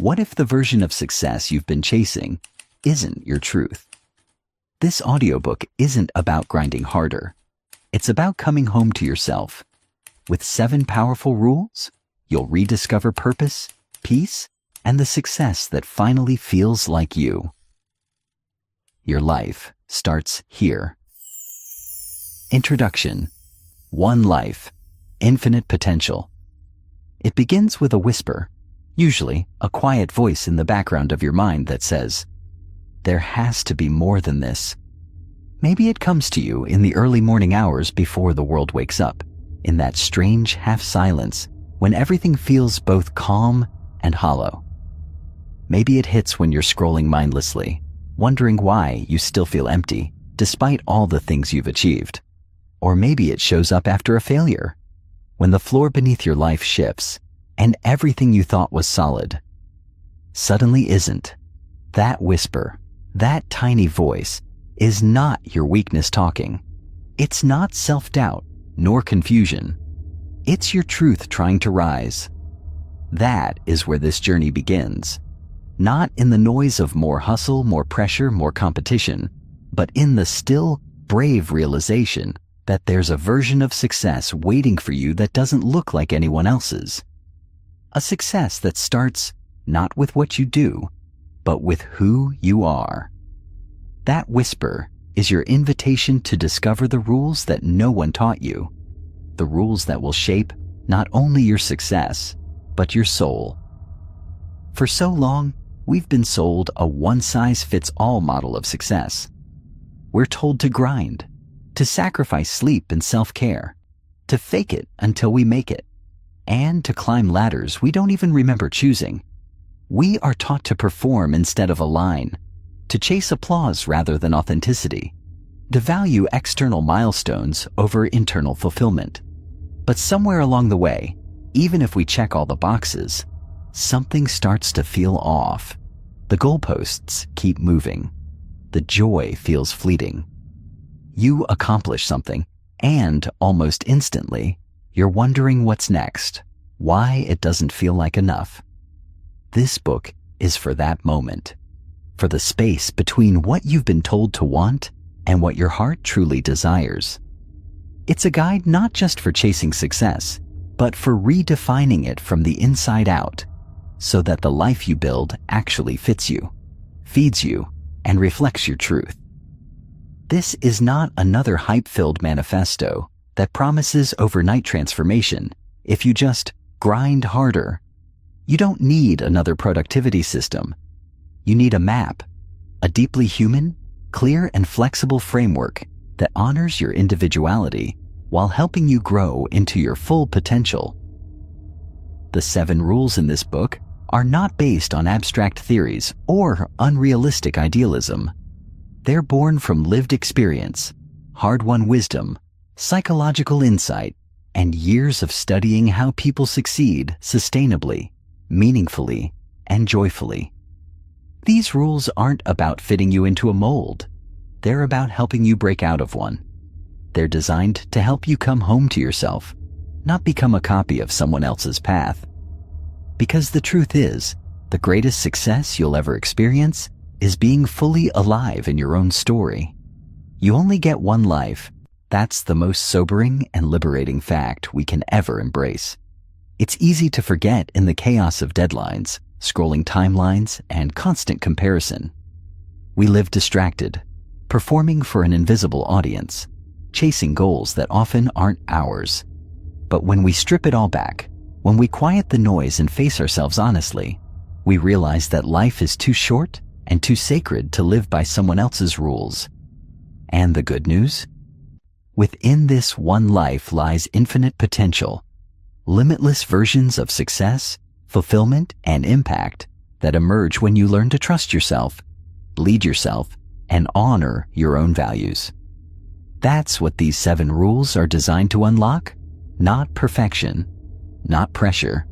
What if the version of success you've been chasing isn't your truth? This audiobook isn't about grinding harder. It's about coming home to yourself. With 7 powerful rules, you'll rediscover purpose, peace, and the success that finally feels like you. Your life starts here. Introduction. One life, infinite potential. It begins with a whisper, usually a quiet voice in the background of your mind that says, "There has to be more than this." Maybe it comes to you in the early morning hours before the world wakes up, in that strange half-silence when everything feels both calm and hollow. Maybe it hits when you're scrolling mindlessly, wondering why you still feel empty, despite all the things you've achieved. Or maybe it shows up after a failure, when the floor beneath your life shifts, and everything you thought was solid suddenly isn't. That whisper, that tiny voice, is not your weakness talking. It's not self-doubt, nor confusion. It's your truth trying to rise. That is where this journey begins. Not in the noise of more hustle, more pressure, more competition, but in the still, brave realization that there's a version of success waiting for you that doesn't look like anyone else's. A success that starts not with what you do, but with who you are. That whisper is your invitation to discover the rules that no one taught you, the rules that will shape not only your success, but your soul. For so long, we've been sold a one-size-fits-all model of success. We're told to grind, to sacrifice sleep and self-care, to fake it until we make it, and to climb ladders we don't even remember choosing. We are taught to perform instead of align, to chase applause rather than authenticity, to value external milestones over internal fulfillment. But somewhere along the way, even if we check all the boxes, something starts to feel off. The goalposts keep moving. The joy feels fleeting. You accomplish something, and almost instantly, you're wondering what's next, why it doesn't feel like enough. This book is for that moment, for the space between what you've been told to want and what your heart truly desires. It's a guide not just for chasing success, but for redefining it from the inside out, so that the life you build actually fits you, feeds you, and reflects your truth. This is not another hype-filled manifesto that promises overnight transformation if you just grind harder. You don't need another productivity system. You need a map, a deeply human, clear and flexible framework that honors your individuality while helping you grow into your full potential. The 7 rules in this book are not based on abstract theories or unrealistic idealism. They're born from lived experience, hard-won wisdom, psychological insight, and years of studying how people succeed sustainably, meaningfully, and joyfully. These rules aren't about fitting you into a mold. They're about helping you break out of one. They're designed to help you come home to yourself, not become a copy of someone else's path. Because the truth is, the greatest success you'll ever experience is being fully alive in your own story. You only get one life. That's the most sobering and liberating fact we can ever embrace. It's easy to forget in the chaos of deadlines, scrolling timelines, and constant comparison. We live distracted, performing for an invisible audience, chasing goals that often aren't ours. But when we strip it all back, when we quiet the noise and face ourselves honestly, we realize that life is too short and too sacred to live by someone else's rules. And the good news? Within this one life lies infinite potential, limitless versions of success, fulfillment, and impact that emerge when you learn to trust yourself, lead yourself, and honor your own values. That's what these 7 rules are designed to unlock. Not perfection, not pressure,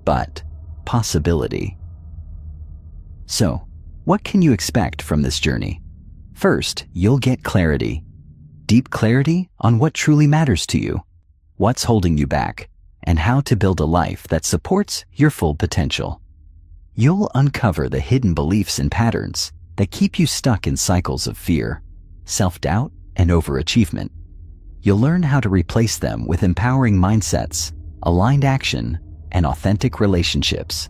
but possibility. So, what can you expect from this journey? First, you'll get clarity. Deep clarity on what truly matters to you, what's holding you back, and how to build a life that supports your full potential. You'll uncover the hidden beliefs and patterns that keep you stuck in cycles of fear, self-doubt, and overachievement. You'll learn how to replace them with empowering mindsets, aligned action, and authentic relationships.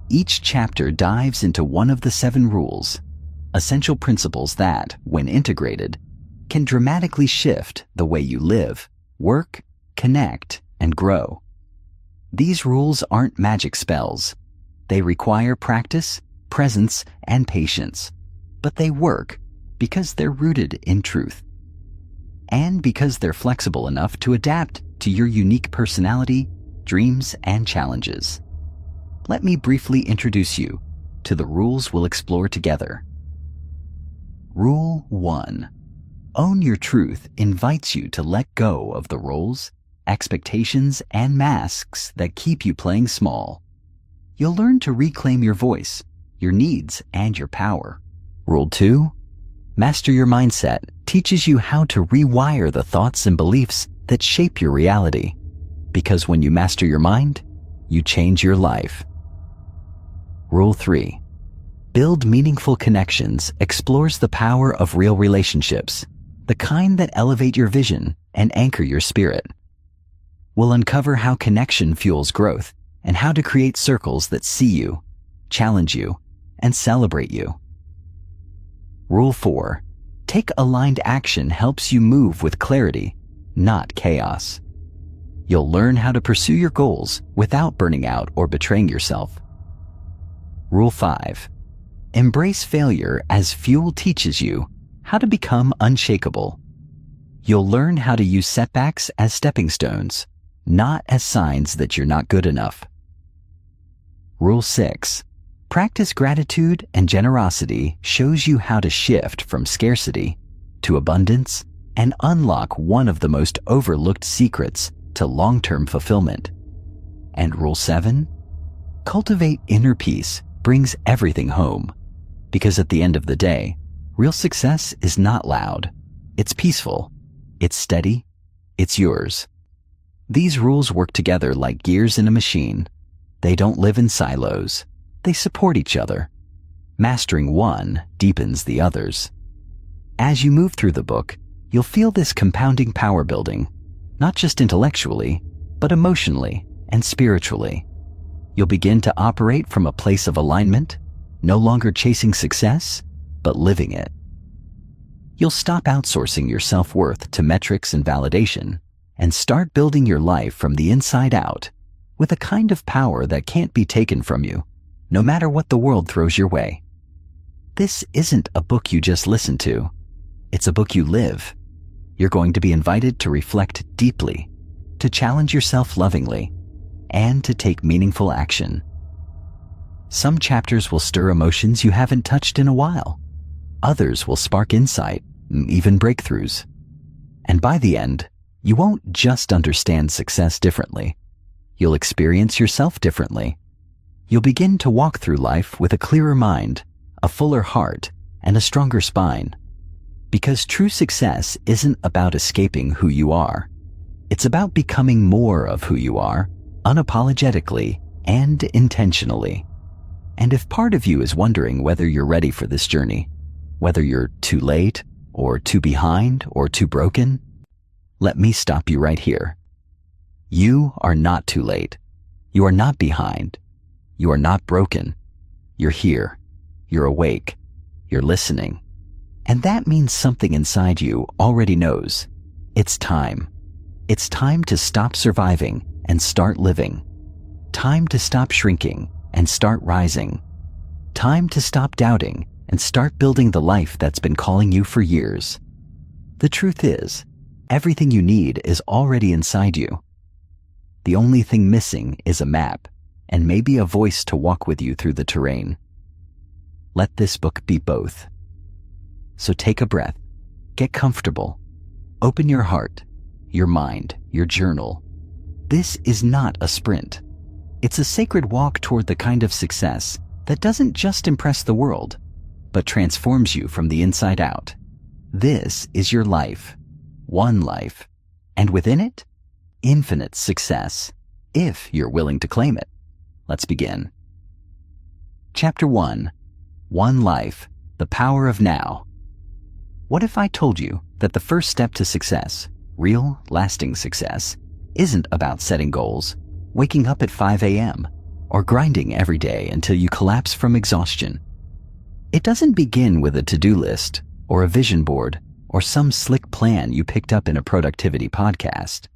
Each chapter dives into one of the 7 rules, essential principles that, when integrated, can dramatically shift the way you live, work, connect, and grow. These rules aren't magic spells. They require practice, presence, and patience. But they work because they're rooted in truth. And because they're flexible enough to adapt to your unique personality, dreams, and challenges. Let me briefly introduce you to the rules we'll explore together. Rule 1. Own Your Truth invites you to let go of the roles, expectations, and masks that keep you playing small. You'll learn to reclaim your voice, your needs, and your power. Rule 2. Master Your Mindset teaches you how to rewire the thoughts and beliefs that shape your reality. Because when you master your mind, you change your life. Rule 3. Build Meaningful Connections explores the power of real relationships, the kind that elevate your vision and anchor your spirit. We'll uncover how connection fuels growth and how to create circles that see you, challenge you, and celebrate you. Rule 4. Take Aligned Action helps you move with clarity, not chaos. You'll learn how to pursue your goals without burning out or betraying yourself. Rule 5. Embrace Failure as Fuel teaches you how to become unshakable. You'll learn how to use setbacks as stepping stones, not as signs that you're not good enough. Rule 6. Practice Gratitude and Generosity shows you how to shift from scarcity to abundance and unlock one of the most overlooked secrets to long-term fulfillment. And Rule 7. Cultivate Inner Peace brings everything home. Because at the end of the day, real success is not loud. It's peaceful. It's steady. It's yours. These rules work together like gears in a machine. They don't live in silos. They support each other. Mastering one deepens the others. As you move through the book, you'll feel this compounding power building, not just intellectually, but emotionally and spiritually. You'll begin to operate from a place of alignment, no longer chasing success, but living it. You'll stop outsourcing your self-worth to metrics and validation and start building your life from the inside out with a kind of power that can't be taken from you, no matter what the world throws your way. This isn't a book you just listen to. It's a book you live. You're going to be invited to reflect deeply, to challenge yourself lovingly, and to take meaningful action. Some chapters will stir emotions you haven't touched in a while. Others will spark insight, even breakthroughs. And by the end, you won't just understand success differently. You'll experience yourself differently. You'll begin to walk through life with a clearer mind, a fuller heart, and a stronger spine. Because true success isn't about escaping who you are. It's about becoming more of who you are, unapologetically and intentionally. And if part of you is wondering whether you're ready for this journey, whether you're too late, or too behind, or too broken, let me stop you right here. You are not too late. You are not behind. You are not broken. You're here. You're awake. You're listening. And that means something inside you already knows. It's time. It's time to stop surviving and start living. Time to stop shrinking and start rising. Time to stop doubting and start building the life that's been calling you for years. The truth is, everything you need is already inside you. The only thing missing is a map and maybe a voice to walk with you through the terrain. Let this book be both. So take a breath, get comfortable, open your heart, your mind, your journal. This is not a sprint. It's a sacred walk toward the kind of success that doesn't just impress the world, but transforms you from the inside out. This is your life, one life, and within it, infinite success, if you're willing to claim it. Let's begin. Chapter 1. One Life, the Power of Now. What if I told you that the first step to success, real, lasting success, isn't about setting goals, waking up at 5 a.m., or grinding every day until you collapse from exhaustion? It doesn't begin with a to-do list, or a vision board, or some slick plan you picked up in a productivity podcast.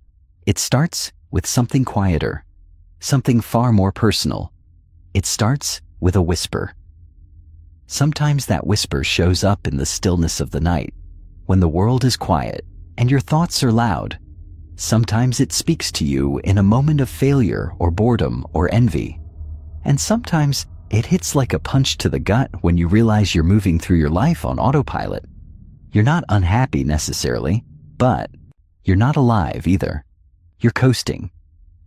It starts with something quieter, something far more personal. It starts with a whisper. Sometimes that whisper shows up in the stillness of the night, when the world is quiet and your thoughts are loud. Sometimes it speaks to you in a moment of failure or boredom or envy. And sometimes it hits like a punch to the gut when you realize you're moving through your life on autopilot. You're not unhappy necessarily, but you're not alive either. You're coasting,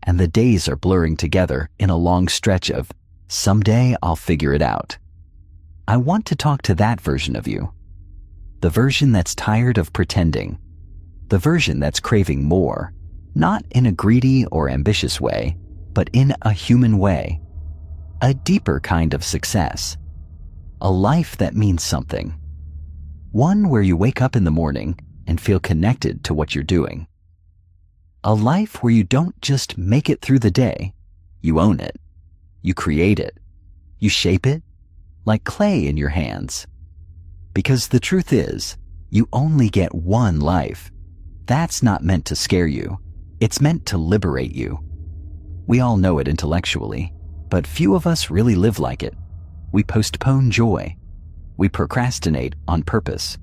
and the days are blurring together in a long stretch of, someday I'll figure it out. I want to talk to that version of you. The version that's tired of pretending. The version that's craving more, not in a greedy or ambitious way, but in a human way. A deeper kind of success. A life that means something. One where you wake up in the morning and feel connected to what you're doing. A life where you don't just make it through the day, you own it. You create it. You shape it like clay in your hands. Because the truth is, you only get one life. That's not meant to scare you. It's meant to liberate you. We all know it intellectually, but few of us really live like it. We postpone joy. We procrastinate on purpose.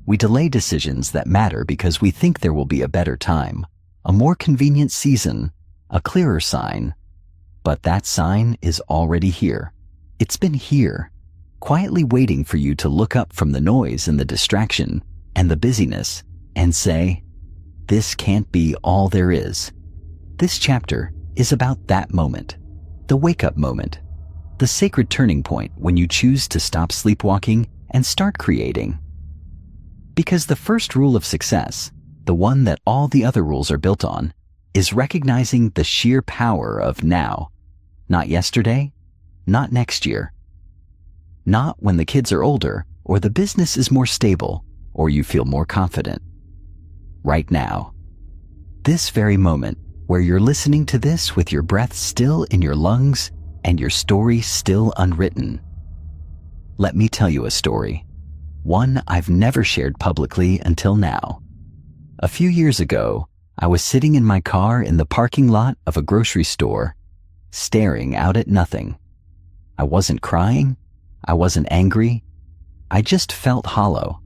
We delay decisions that matter because we think there will be a better time, a more convenient season, a clearer sign. But that sign is already here. It's been here, quietly waiting for you to look up from the noise and the distraction and the busyness and say, this can't be all there is. This chapter is about that moment, the wake-up moment, the sacred turning point when you choose to stop sleepwalking and start creating. Because the first rule of success, the one that all the other rules are built on, is recognizing the sheer power of now. Not yesterday, not next year. Not when the kids are older, or the business is more stable, or you feel more confident. Right now. This very moment, where you're listening to this with your breath still in your lungs and your story still unwritten. Let me tell you a story. One I've never shared publicly until now. A few years ago, I was sitting in my car in the parking lot of a grocery store, staring out at nothing. I wasn't crying. I wasn't angry. I just felt hollow.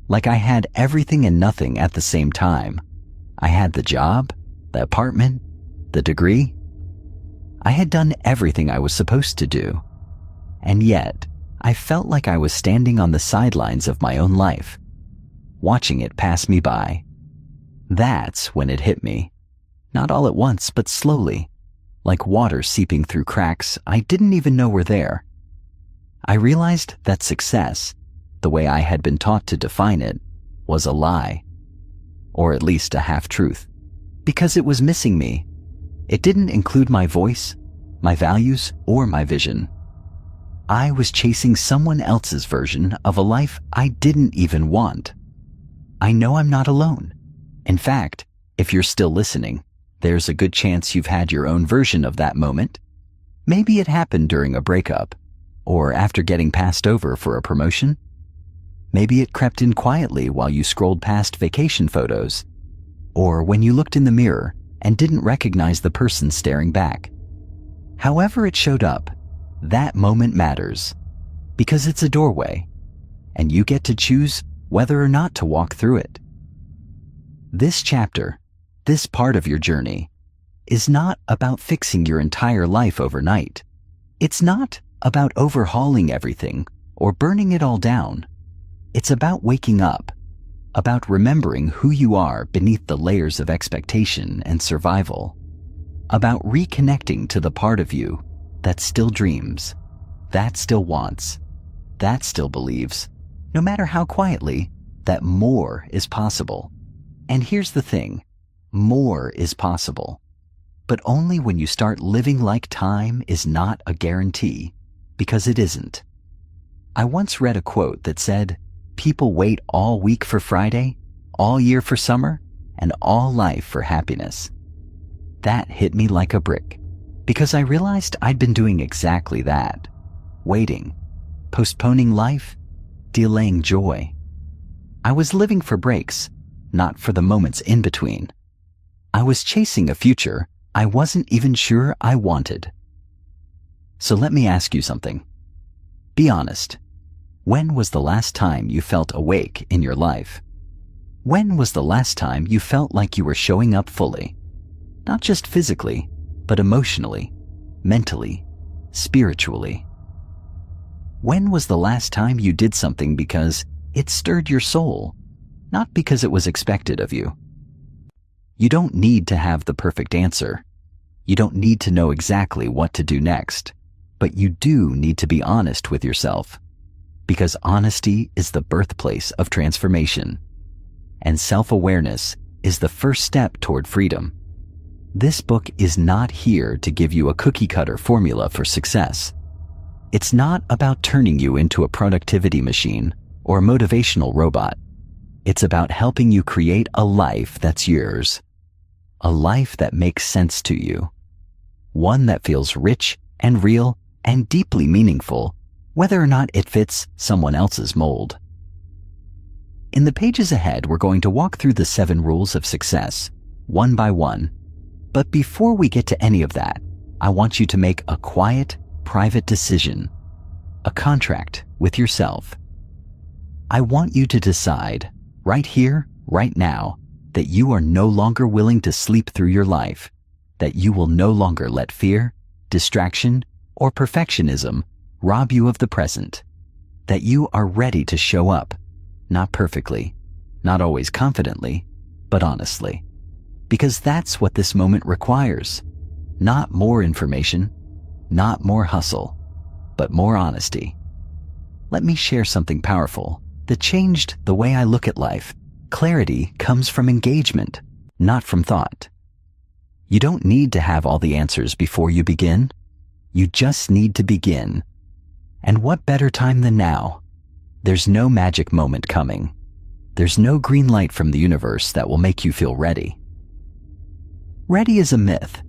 Like I had everything and nothing at the same time. I had the job, the apartment, the degree. I had done everything I was supposed to do. And yet, I felt like I was standing on the sidelines of my own life, watching it pass me by. That's when it hit me. Not all at once, but slowly, like water seeping through cracks I didn't even know were there. I realized that success, the way I had been taught to define it, was a lie, or at least a half-truth, because it was missing me. It didn't include my voice, my values, or my vision. I was chasing someone else's version of a life I didn't even want. I know I'm not alone. In fact, if you're still listening, there's a good chance you've had your own version of that moment. Maybe it happened during a breakup, or after getting passed over for a promotion. Maybe it crept in quietly while you scrolled past vacation photos, or when you looked in the mirror and didn't recognize the person staring back. However it showed up, that moment matters, because it's a doorway, and you get to choose whether or not to walk through it. This chapter, this part of your journey, is not about fixing your entire life overnight. It's not about overhauling everything or burning it all down. It's about waking up, about remembering who you are beneath the layers of expectation and survival, about reconnecting to the part of you that still dreams, that still wants, that still believes, no matter how quietly, that more is possible. And here's the thing, more is possible, but only when you start living like time is not a guarantee. because it isn't. I once read a quote that said, "People wait all week for Friday, all year for summer, and all life for happiness." That hit me like a brick, because I realized I'd been doing exactly that. Waiting, postponing life, delaying joy. I was living for breaks, not for the moments in between. I was chasing a future I wasn't even sure I wanted. So let me ask you something. Be honest. When was the last time you felt awake in your life? When was the last time you felt like you were showing up fully? Not just physically, but emotionally, mentally, spiritually. When was the last time you did something because it stirred your soul, not because it was expected of you? You don't need to have the perfect answer. You don't need to know exactly what to do next, but you do need to be honest with yourself, because honesty is the birthplace of transformation, and self-awareness is the first step toward freedom. This book is not here to give you a cookie-cutter formula for success. It's not about turning you into a productivity machine or a motivational robot. It's about helping you create a life that's yours, a life that makes sense to you, one that feels rich and real and deeply meaningful, whether or not it fits someone else's mold. In the pages ahead, we're going to walk through the 7 rules of success, one by one. But before we get to any of that, I want you to make a quiet, private decision, a contract with yourself. I want you to decide, right here, right now, that you are no longer willing to sleep through your life, that you will no longer let fear, distraction, or perfectionism rob you of the present, that you are ready to show up, not perfectly, not always confidently, but honestly. Because that's what this moment requires. Not more information, not more hustle, but more honesty. Let me share something powerful that changed the way I look at life. Clarity comes from engagement, not from thought. You don't need to have all the answers before you begin. You just need to begin. And what better time than now? There's no magic moment coming. There's no green light from the universe that will make you feel ready. Ready is a myth.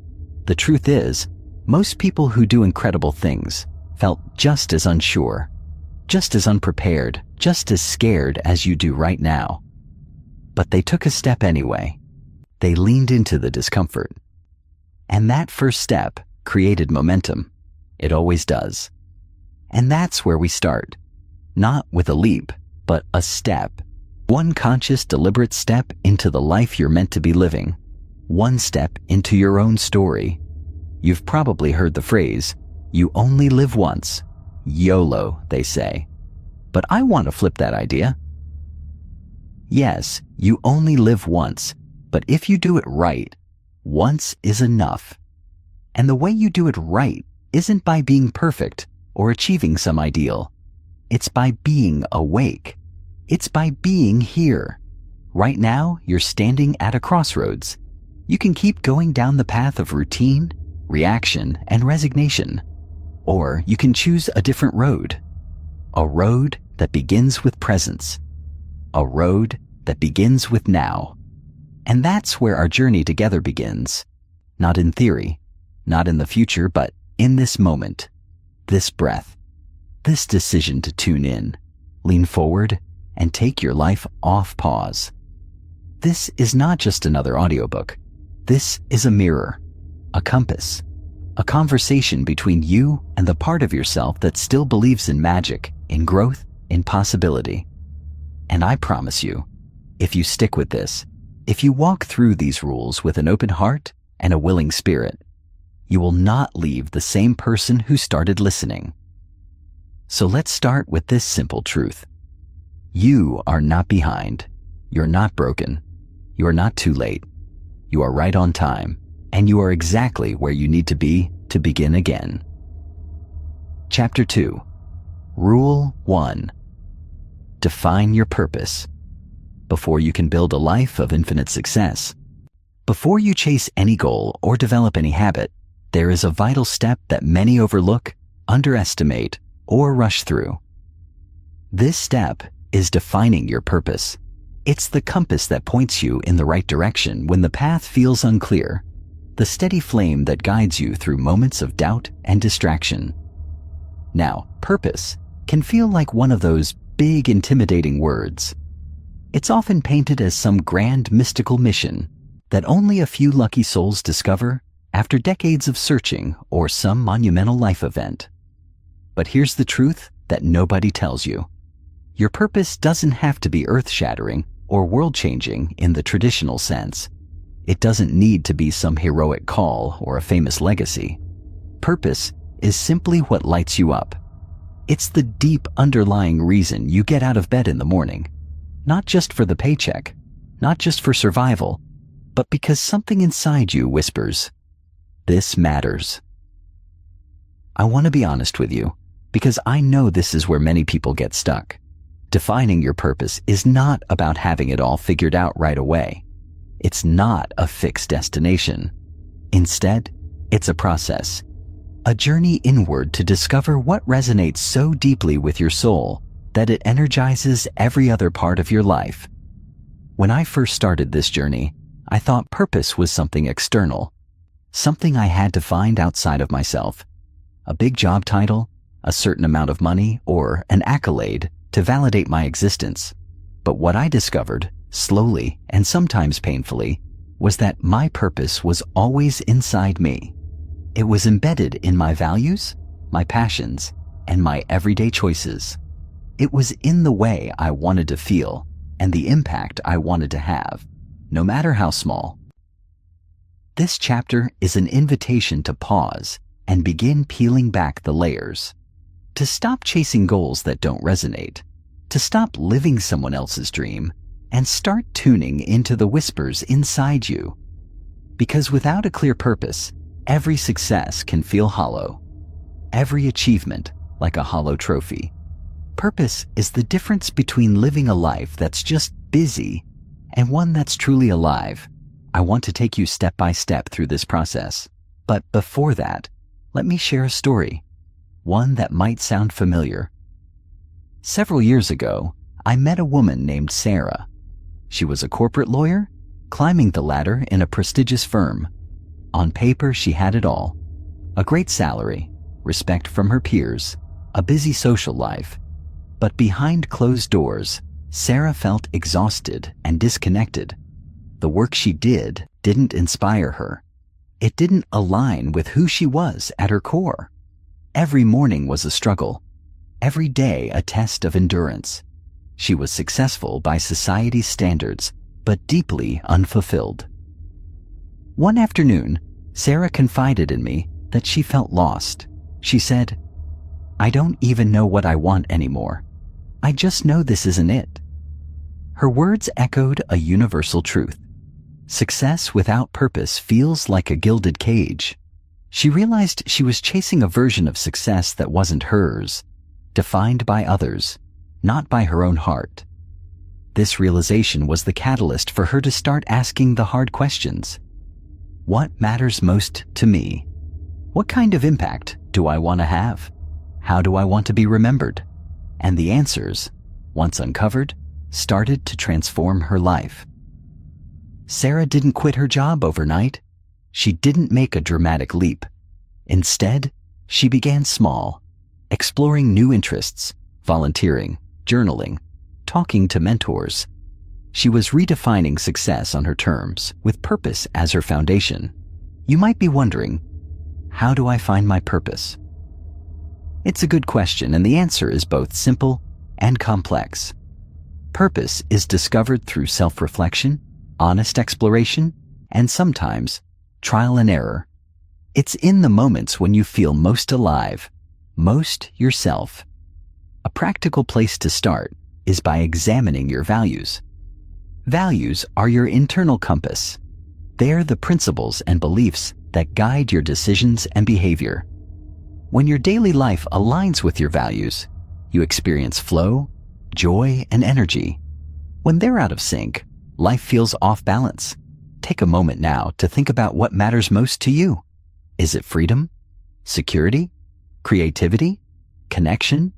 The truth is, most people who do incredible things felt just as unsure, just as unprepared, just as scared as you do right now. But they took a step anyway. They leaned into the discomfort. And that first step created momentum. It always does. And that's where we start. Not with a leap, but a step. One conscious, deliberate step into the life you're meant to be living. One step into your own story. You've probably heard the phrase, "You only live once." YOLO, they say. But I want to flip that idea. Yes, you only live once, but if you do it right, once is enough. And the way you do it right isn't by being perfect or achieving some ideal. It's by being awake. It's by being here. Right now, you're standing at a crossroads. You can keep going down the path of routine, reaction, and resignation. Or you can choose a different road. A road that begins with presence. A road that begins with now. And that's where our journey together begins. Not in theory, not in the future, but in this moment, this breath, this decision to tune in, lean forward, and take your life off pause. This is not just another audiobook. This is a mirror, a compass, a conversation between you and the part of yourself that still believes in magic, in growth, in possibility. And I promise you, if you stick with this, if you walk through these rules with an open heart and a willing spirit, you will not leave the same person who started listening. So let's start with this simple truth. You are not behind. You're not broken. You are not too late. You are right on time, and you are exactly where you need to be to begin again. Chapter 2. Rule 1. Define your purpose. Before you can build a life of infinite success, before you chase any goal or develop any habit, there is a vital step that many overlook underestimate, or rush through. This step is defining your purpose. It's the compass that points you in the right direction when the path feels unclear, the steady flame that guides you through moments of doubt and distraction. Now, purpose can feel like one of those big, intimidating words. It's often painted as some grand mystical mission that only a few lucky souls discover after decades of searching or some monumental life event. But here's the truth that nobody tells you. Your purpose doesn't have to be earth-shattering or world-changing in the traditional sense. It doesn't need to be some heroic call or a famous legacy. Purpose is simply what lights you up. It's the deep underlying reason you get out of bed in the morning. Not just for the paycheck, not just for survival, but because something inside you whispers, "This matters." I want to be honest with you, because I know this is where many people get stuck. Defining your purpose is not about having it all figured out right away. It's not a fixed destination. Instead, it's a process, a journey inward to discover what resonates so deeply with your soul that it energizes every other part of your life. When I first started this journey, I thought purpose was something external, something I had to find outside of myself. A big job title, a certain amount of money, or an accolade to validate my existence. But what I discovered, slowly and sometimes painfully, was that my purpose was always inside me. It was embedded in my values, my passions, and my everyday choices. It was in the way I wanted to feel and the impact I wanted to have, no matter how small. This chapter is an invitation to pause and begin peeling back the layers, to stop chasing goals that don't resonate, to stop living someone else's dream, and start tuning into the whispers inside you. Because without a clear purpose, every success can feel hollow, every achievement like a hollow trophy. Purpose is the difference between living a life that's just busy and one that's truly alive. I want to take you step by step through this process. But before that, let me share a story, one that might sound familiar. Several years ago, I met a woman named Sarah. She was a corporate lawyer, climbing the ladder in a prestigious firm. On paper, she had it all: a great salary, respect from her peers, a busy social life. But behind closed doors, Sarah felt exhausted and disconnected. The work she did didn't inspire her. It didn't align with who she was at her core. Every morning was a struggle, every day a test of endurance. She was successful by society's standards, but deeply unfulfilled. One afternoon, Sarah confided in me that she felt lost. She said, "I don't even know what I want anymore. I just know this isn't it." Her words echoed a universal truth. Success without purpose feels like a gilded cage. She realized she was chasing a version of success that wasn't hers, defined by others, not by her own heart. This realization was the catalyst for her to start asking the hard questions. What matters most to me? What kind of impact do I want to have? How do I want to be remembered? And the answers, once uncovered, started to transform her life. Sarah didn't quit her job overnight. She didn't make a dramatic leap. Instead, she began small, exploring new interests, volunteering, journaling, talking to mentors. She was redefining success on her terms, with purpose as her foundation. You might be wondering, how do I find my purpose? It's a good question, and the answer is both simple and complex. Purpose is discovered through self-reflection, honest exploration, and sometimes trial and error. It's in the moments when you feel most alive, most yourself. A practical place to start is by examining your values. Values are your internal compass. They're the principles and beliefs that guide your decisions and behavior. When your daily life aligns with your values, you experience flow, joy, and energy. When they're out of sync, life feels off balance. Take a moment now to think about what matters most to you. Is it freedom? Security? Creativity? Connection?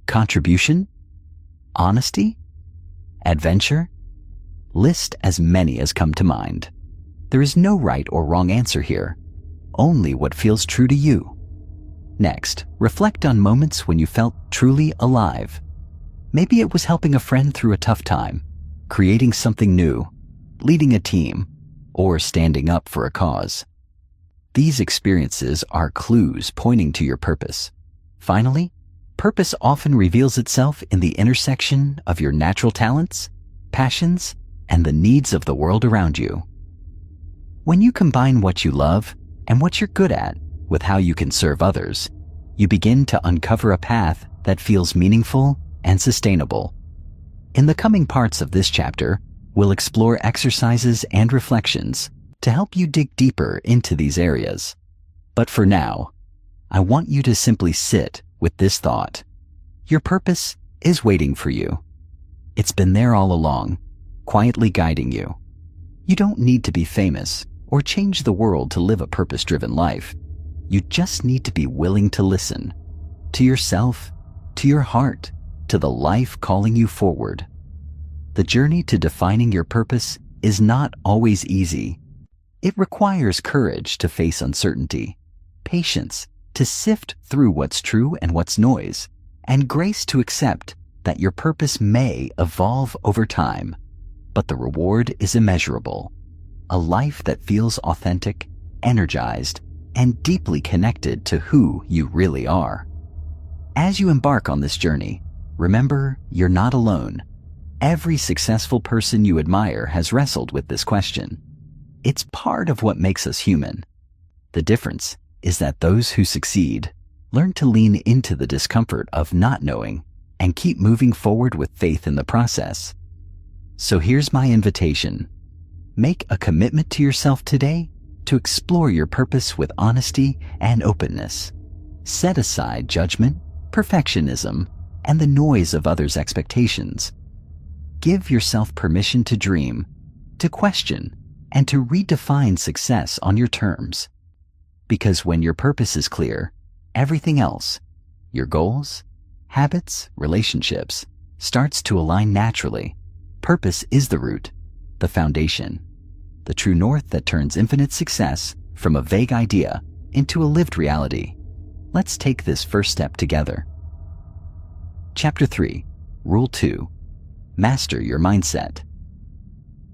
Contribution? Honesty? Adventure? List as many as come to mind. There is no right or wrong answer here, only what feels true to you. Next, reflect on moments when you felt truly alive. Maybe it was helping a friend through a tough time, creating something new, leading a team, or standing up for a cause. These experiences are clues pointing to your purpose. Finally, purpose often reveals itself in the intersection of your natural talents, passions, and the needs of the world around you. When you combine what you love and what you're good at with how you can serve others, you begin to uncover a path that feels meaningful and sustainable. In the coming parts of this chapter, we'll explore exercises and reflections to help you dig deeper into these areas. But for now, I want you to simply sit with this thought. Your purpose is waiting for you. It's been there all along, quietly guiding you. You don't need to be famous or change the world to live a purpose-driven life. You just need to be willing to listen to yourself, to your heart, to the life calling you forward. The journey to defining your purpose is not always easy. It requires courage to face uncertainty, patience to sift through what's true and what's noise, and grace to accept that your purpose may evolve over time, but the reward is immeasurable. A life that feels authentic, energized, and deeply connected to who you really are. As you embark on this journey, remember you're not alone. Every successful person you admire has wrestled with this question. It's part of what makes us human. The difference is that those who succeed learn to lean into the discomfort of not knowing and keep moving forward with faith in the process. So here's my invitation. Make a commitment to yourself today to explore your purpose with honesty and openness. Set aside judgment, perfectionism, and the noise of others' expectations. Give yourself permission to dream, to question, and to redefine success on your terms. Because when your purpose is clear, everything else, your goals, habits, relationships, starts to align naturally. Purpose is the root, the foundation, the true north that turns infinite success from a vague idea into a lived reality. Let's take this first step together. Chapter 3, Rule 2, Master Your Mindset.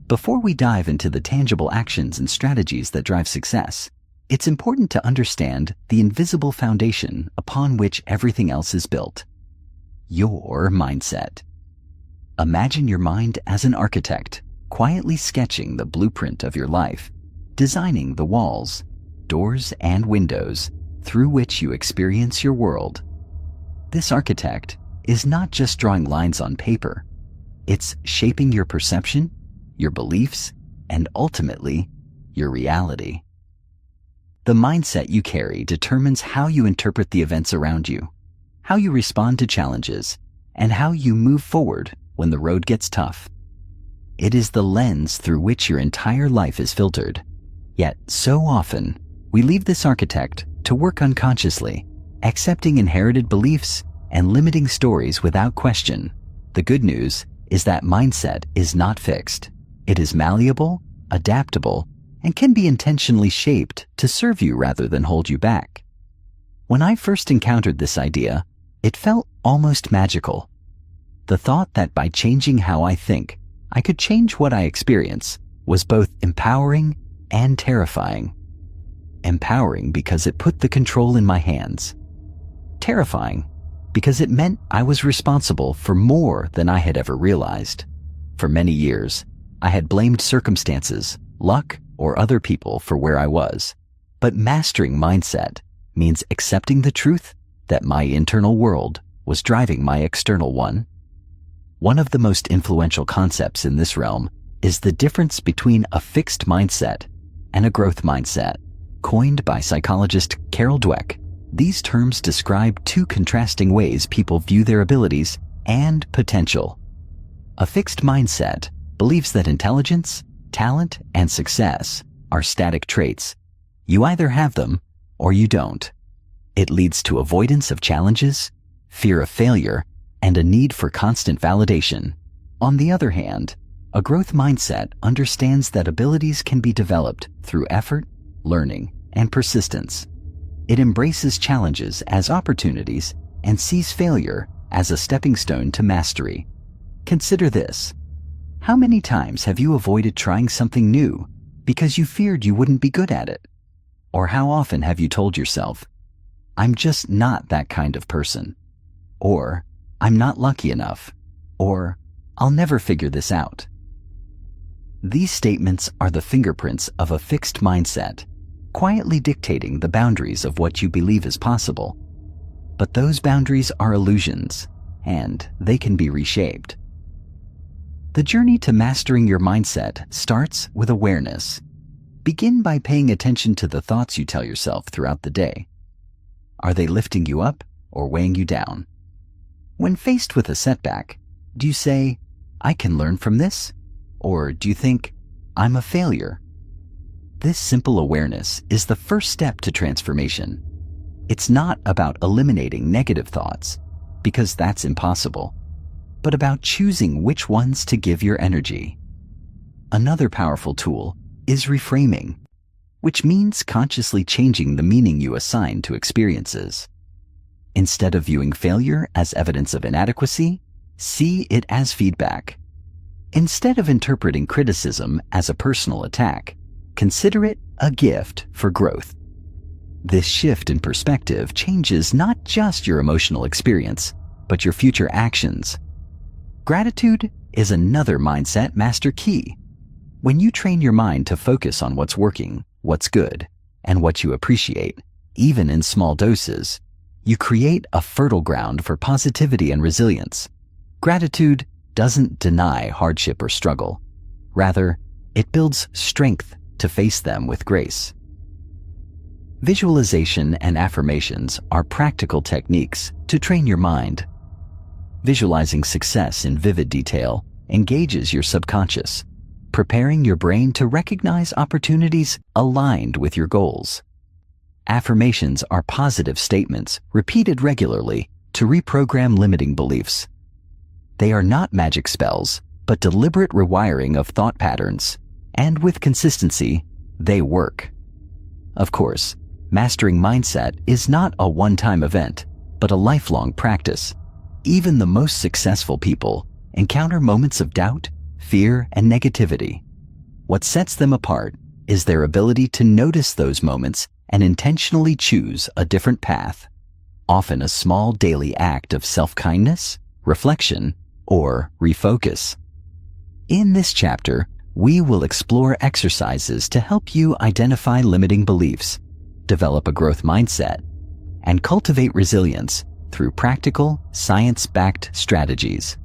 Before we dive into the tangible actions and strategies that drive success, it's important to understand the invisible foundation upon which everything else is built. Your mindset. Imagine your mind as an architect, quietly sketching the blueprint of your life, designing the walls, doors, and windows through which you experience your world. This architect is not just drawing lines on paper. It's shaping your perception, your beliefs, and ultimately, your reality. The mindset you carry determines how you interpret the events around you, how you respond to challenges, and how you move forward when the road gets tough. It is the lens through which your entire life is filtered. Yet, so often, we leave this architect to work unconsciously, accepting inherited beliefs and limiting stories without question. The good news is that mindset is not fixed. It is malleable, adaptable, and can be intentionally shaped to serve you rather than hold you back. When I first encountered this idea, it felt almost magical. The thought that by changing how I think, I could change what I experience was both empowering and terrifying. Empowering because it put the control in my hands. Terrifying because it meant I was responsible for more than I had ever realized. For many years, I had blamed circumstances, luck, or other people for where I was. But mastering mindset means accepting the truth that my internal world was driving my external one. One of the most influential concepts in this realm is the difference between a fixed mindset and a growth mindset. Coined by psychologist Carol Dweck, these terms describe two contrasting ways people view their abilities and potential. A fixed mindset believes that intelligence, talent, and success are static traits. You either have them or you don't. It leads to avoidance of challenges, fear of failure, and a need for constant validation. On the other hand, a growth mindset understands that abilities can be developed through effort, learning, and persistence. It embraces challenges as opportunities and sees failure as a stepping stone to mastery. Consider this. How many times have you avoided trying something new because you feared you wouldn't be good at it? Or how often have you told yourself, "I'm just not that kind of person," or "I'm not lucky enough," or "I'll never figure this out"? These statements are the fingerprints of a fixed mindset, quietly dictating the boundaries of what you believe is possible. But those boundaries are illusions, and they can be reshaped. The journey to mastering your mindset starts with awareness. Begin by paying attention to the thoughts you tell yourself throughout the day. Are they lifting you up or weighing you down? When faced with a setback, do you say, "I can learn from this"? Or do you think, "I'm a failure"? This simple awareness is the first step to transformation. It's not about eliminating negative thoughts, because that's impossible, but about choosing which ones to give your energy. Another powerful tool is reframing, which means consciously changing the meaning you assign to experiences. Instead of viewing failure as evidence of inadequacy, see it as feedback. Instead of interpreting criticism as a personal attack, consider it a gift for growth. This shift in perspective changes not just your emotional experience, but your future actions. Gratitude is another mindset master key. When you train your mind to focus on what's working, what's good, and what you appreciate, even in small doses, you create a fertile ground for positivity and resilience. Gratitude doesn't deny hardship or struggle. Rather, it builds strength to face them with grace. Visualization and affirmations are practical techniques to train your mind. Visualizing success in vivid detail engages your subconscious, preparing your brain to recognize opportunities aligned with your goals. Affirmations are positive statements repeated regularly to reprogram limiting beliefs. They are not magic spells, but deliberate rewiring of thought patterns, and with consistency, they work. Of course, mastering mindset is not a one-time event, but a lifelong practice. Even the most successful people encounter moments of doubt, fear, and negativity. What sets them apart is their ability to notice those moments and intentionally choose a different path, often a small daily act of self-kindness, reflection, or refocus. In this chapter, we will explore exercises to help you identify limiting beliefs, develop a growth mindset, and cultivate resilience through practical, science-backed strategies.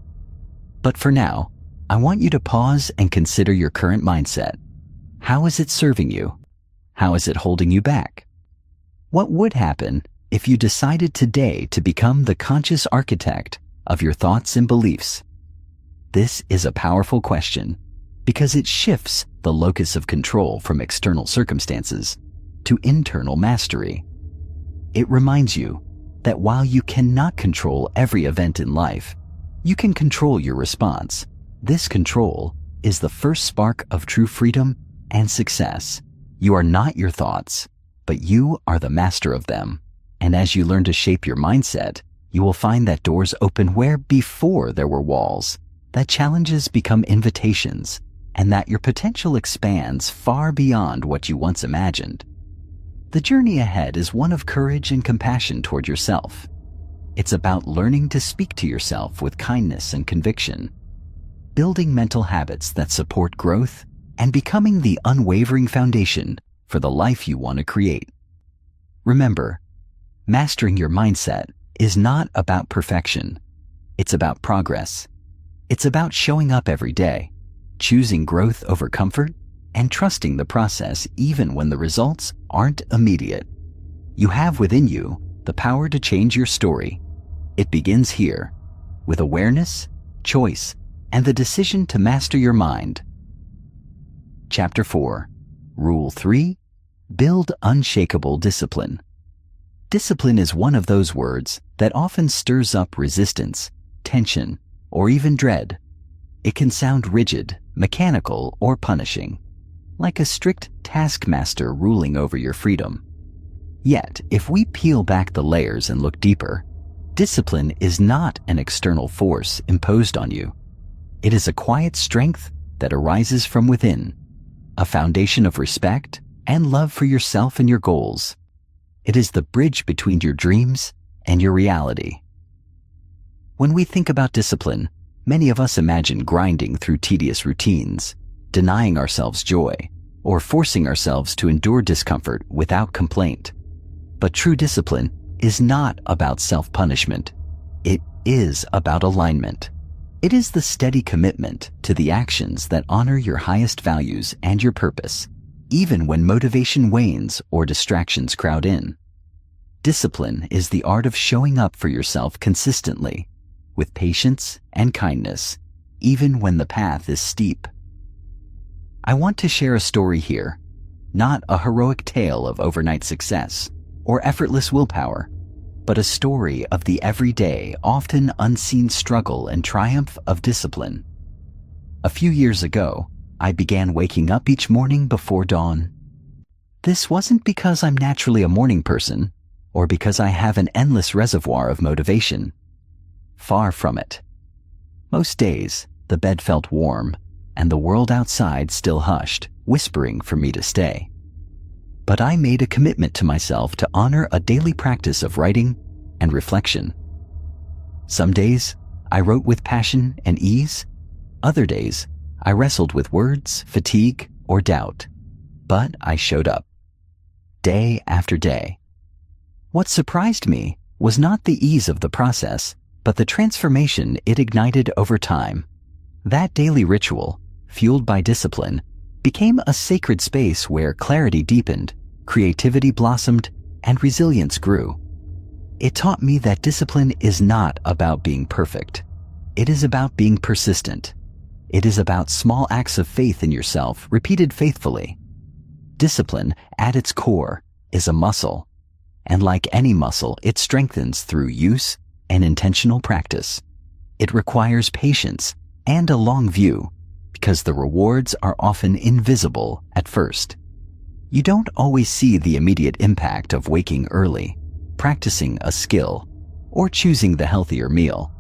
But for now, I want you to pause and consider your current mindset. How is it serving you? How is it holding you back? What would happen if you decided today to become the conscious architect of your thoughts and beliefs? This is a powerful question because it shifts the locus of control from external circumstances to internal mastery. It reminds you that while you cannot control every event in life, you can control your response. This control is the first spark of true freedom and success. You are not your thoughts, but you are the master of them. And as you learn to shape your mindset, you will find that doors open where before there were walls, that challenges become invitations, and that your potential expands far beyond what you once imagined. The journey ahead is one of courage and compassion toward yourself. It's about learning to speak to yourself with kindness and conviction, building mental habits that support growth, and becoming the unwavering foundation for the life you want to create. Remember, mastering your mindset is not about perfection. It's about progress. It's about showing up every day, choosing growth over comfort, and trusting the process even when the results aren't immediate. You have within you the power to change your story. It begins here, with awareness, choice, and the decision to master your mind. Chapter 4. Rule 3. Build unshakable discipline. Discipline is one of those words that often stirs up resistance, tension, or even dread. It can sound rigid, mechanical, or punishing, like a strict taskmaster ruling over your freedom. Yet, if we peel back the layers and look deeper, discipline is not an external force imposed on you. It is a quiet strength that arises from within, a foundation of respect and love for yourself and your goals. It is the bridge between your dreams and your reality. When we think about discipline, many of us imagine grinding through tedious routines, denying ourselves joy, or forcing ourselves to endure discomfort without complaint. But true discipline is not about self-punishment. It is about alignment. It is the steady commitment to the actions that honor your highest values and your purpose, even when motivation wanes or distractions crowd in. Discipline is the art of showing up for yourself consistently, with patience and kindness, even when the path is steep. I want to share a story here, not a heroic tale of overnight success or effortless willpower, but a story of the everyday, often unseen struggle and triumph of discipline. A few years ago, I began waking up each morning before dawn. This wasn't because I'm naturally a morning person or because I have an endless reservoir of motivation. Far from it. Most days, the bed felt warm and the world outside still hushed, whispering for me to stay. But I made a commitment to myself to honor a daily practice of writing and reflection. Some days, I wrote with passion and ease. Other days, I wrestled with words, fatigue, or doubt. But I showed up, day after day. What surprised me was not the ease of the process, but the transformation it ignited over time. That daily ritual, fueled by discipline, became a sacred space where clarity deepened, creativity blossomed, and resilience grew. It taught me that discipline is not about being perfect. It is about being persistent. It is about small acts of faith in yourself repeated faithfully. Discipline, at its core, is a muscle, and like any muscle, it strengthens through use and intentional practice. It requires patience and a long view, because the rewards are often invisible at first. You don't always see the immediate impact of waking early, practicing a skill, or choosing the healthier meal.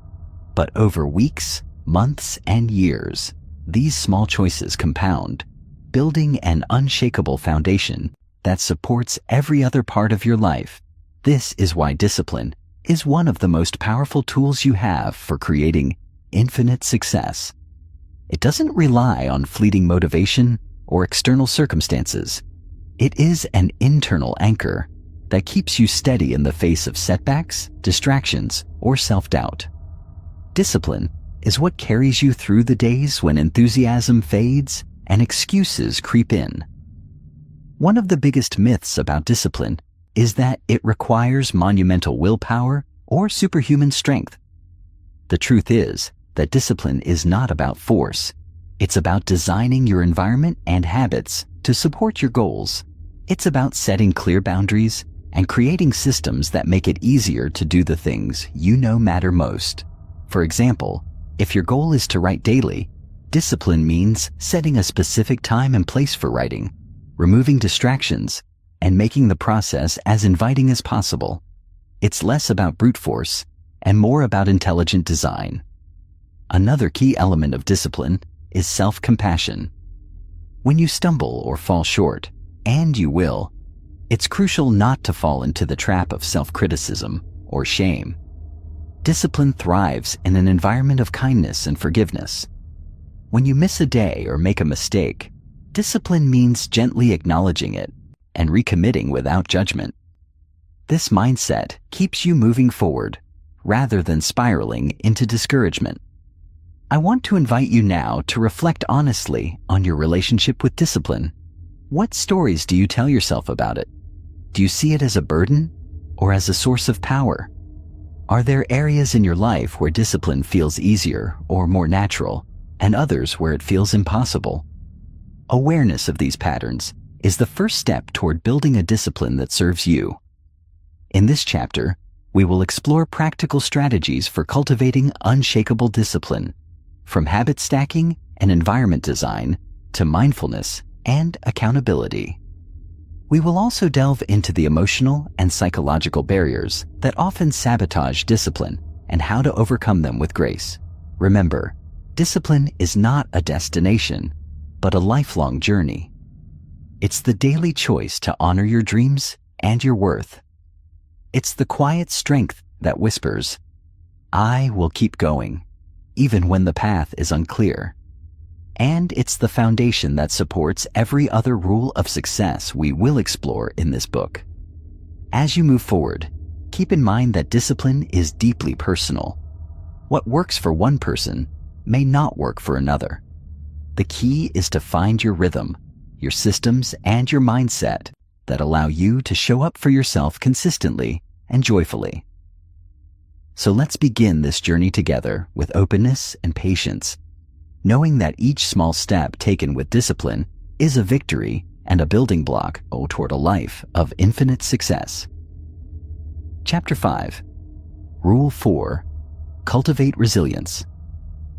But over weeks, months, and years, these small choices compound, building an unshakable foundation that supports every other part of your life. This is why discipline is one of the most powerful tools you have for creating infinite success. It doesn't rely on fleeting motivation or external circumstances. It is an internal anchor that keeps you steady in the face of setbacks, distractions, or self-doubt. Discipline is what carries you through the days when enthusiasm fades and excuses creep in. One of the biggest myths about discipline is that it requires monumental willpower or superhuman strength. The truth is that discipline is not about force. It's about designing your environment and habits to support your goals. It's about setting clear boundaries and creating systems that make it easier to do the things you know matter most. For example, if your goal is to write daily, discipline means setting a specific time and place for writing, removing distractions, and making the process as inviting as possible. It's less about brute force and more about intelligent design. Another key element of discipline is self-compassion. When you stumble or fall short, and you will, it's crucial not to fall into the trap of self-criticism or shame. Discipline thrives in an environment of kindness and forgiveness. When you miss a day or make a mistake, discipline means gently acknowledging it and recommitting without judgment. This mindset keeps you moving forward rather than spiraling into discouragement. I want to invite you now to reflect honestly on your relationship with discipline. What stories do you tell yourself about it? Do you see it as a burden or as a source of power? Are there areas in your life where discipline feels easier or more natural, and others where it feels impossible? Awareness of these patterns is the first step toward building a discipline that serves you. In this chapter, we will explore practical strategies for cultivating unshakable discipline, from habit stacking and environment design to mindfulness and accountability. We will also delve into the emotional and psychological barriers that often sabotage discipline and how to overcome them with grace. Remember, discipline is not a destination, but a lifelong journey. It's the daily choice to honor your dreams and your worth. It's the quiet strength that whispers, "I will keep going," even when the path is unclear. And it's the foundation that supports every other rule of success we will explore in this book. As you move forward, keep in mind that discipline is deeply personal. What works for one person may not work for another. The key is to find your rhythm, your systems, and your mindset that allow you to show up for yourself consistently and joyfully. So let's begin this journey together with openness and patience, knowing that each small step taken with discipline is a victory and a building block toward a life of infinite success. Chapter 5. Rule 4. Cultivate resilience.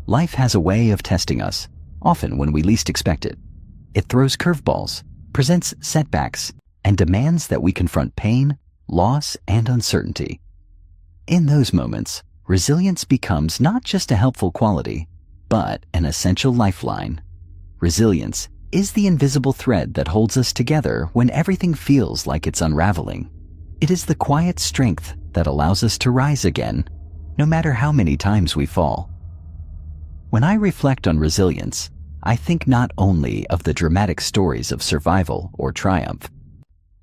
Life has a way of testing us, often when we least expect it. It throws curveballs, presents setbacks, and demands that we confront pain, loss, and uncertainty. In those moments, resilience becomes not just a helpful quality, but an essential lifeline. Resilience is the invisible thread that holds us together when everything feels like it's unraveling. It is the quiet strength that allows us to rise again, no matter how many times we fall. When I reflect on resilience, I think not only of the dramatic stories of survival or triumph,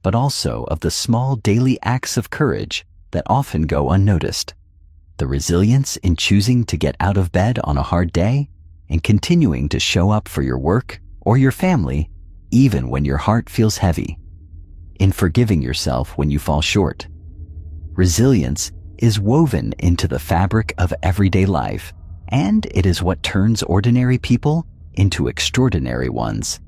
but also of the small daily acts of courage that often go unnoticed. The resilience in choosing to get out of bed on a hard day and continuing to show up for your work or your family even when your heart feels heavy. In forgiving yourself when you fall short. Resilience is woven into the fabric of everyday life, and it is what turns ordinary people into extraordinary ones.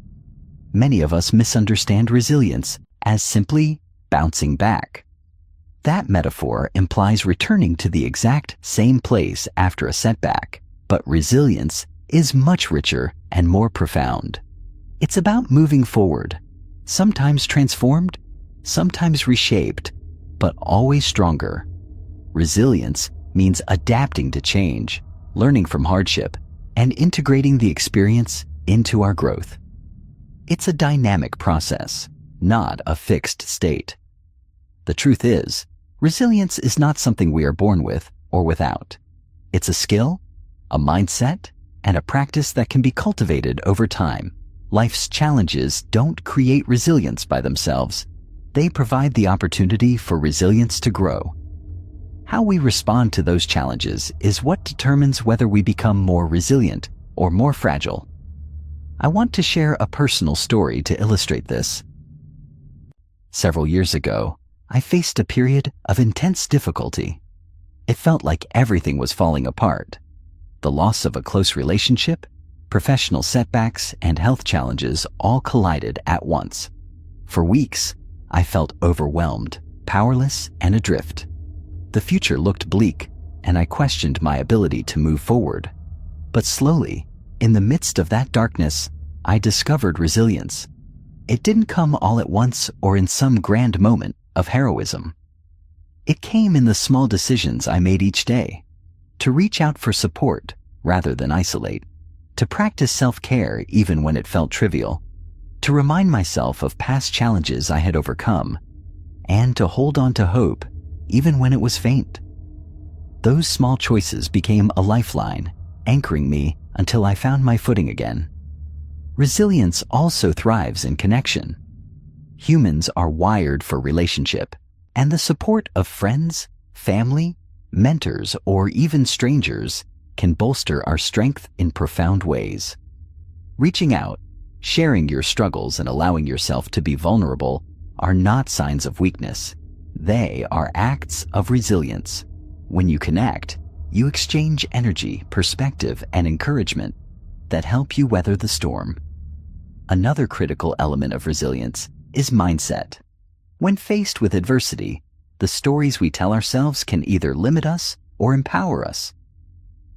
Many of us misunderstand resilience as simply bouncing back. That metaphor implies returning to the exact same place after a setback, but resilience is much richer and more profound. It's about moving forward, sometimes transformed, sometimes reshaped, but always stronger. Resilience means adapting to change, learning from hardship, and integrating the experience into our growth. It's a dynamic process, not a fixed state. The truth is, resilience is not something we are born with or without. It's a skill, a mindset, and a practice that can be cultivated over time. Life's challenges don't create resilience by themselves. They provide the opportunity for resilience to grow. How we respond to those challenges is what determines whether we become more resilient or more fragile. I want to share a personal story to illustrate this. Several years ago, I faced a period of intense difficulty. It felt like everything was falling apart. The loss of a close relationship, professional setbacks, and health challenges all collided at once. For weeks, I felt overwhelmed, powerless, and adrift. The future looked bleak, and I questioned my ability to move forward. But slowly, in the midst of that darkness, I discovered resilience. It didn't come all at once or in some grand moment of heroism. It came in the small decisions I made each day, to reach out for support rather than isolate, to practice self-care even when it felt trivial, to remind myself of past challenges I had overcome, and to hold on to hope even when it was faint. Those small choices became a lifeline, anchoring me until I found my footing again. Resilience also thrives in connection. Humans are wired for relationship, and the support of friends, family, mentors, or even strangers can bolster our strength in profound ways. Reaching out, sharing your struggles, and allowing yourself to be vulnerable are not signs of weakness. They are acts of resilience. When you connect, you exchange energy, perspective, and encouragement that help you weather the storm. Another critical element of resilience is mindset. When faced with adversity, the stories we tell ourselves can either limit us or empower us.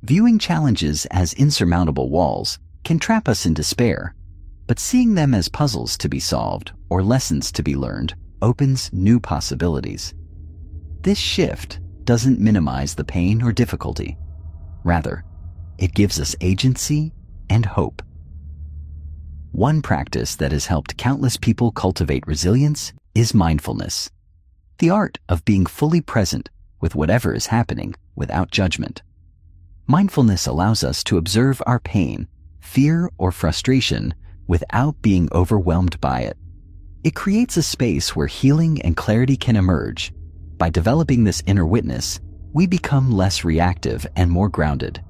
Viewing challenges as insurmountable walls can trap us in despair, but seeing them as puzzles to be solved or lessons to be learned opens new possibilities. This shift doesn't minimize the pain or difficulty. Rather, it gives us agency and hope. One practice that has helped countless people cultivate resilience is mindfulness, the art of being fully present with whatever is happening without judgment. Mindfulness allows us to observe our pain, fear, or frustration without being overwhelmed by it. It creates a space where healing and clarity can emerge. By developing this inner witness, we become less reactive and more grounded.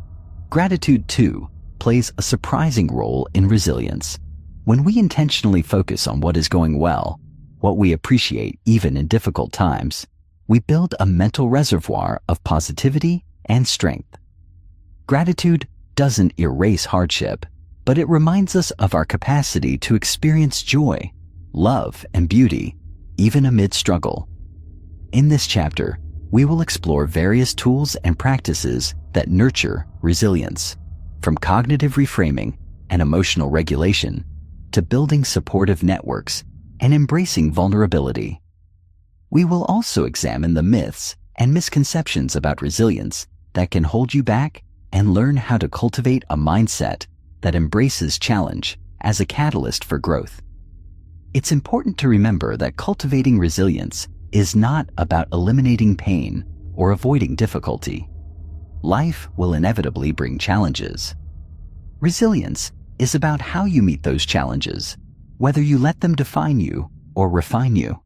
Gratitude, too, plays a surprising role in resilience. When we intentionally focus on what is going well, what we appreciate even in difficult times, we build a mental reservoir of positivity and strength. Gratitude doesn't erase hardship, but it reminds us of our capacity to experience joy, love, and beauty, even amid struggle. In this chapter, we will explore various tools and practices that nurture resilience, from cognitive reframing and emotional regulation to building supportive networks and embracing vulnerability. We will also examine the myths and misconceptions about resilience that can hold you back and learn how to cultivate a mindset that embraces challenge as a catalyst for growth. It's important to remember that cultivating resilience is not about eliminating pain or avoiding difficulty. Life will inevitably bring challenges. Resilience is about how you meet those challenges, whether you let them define you or refine you.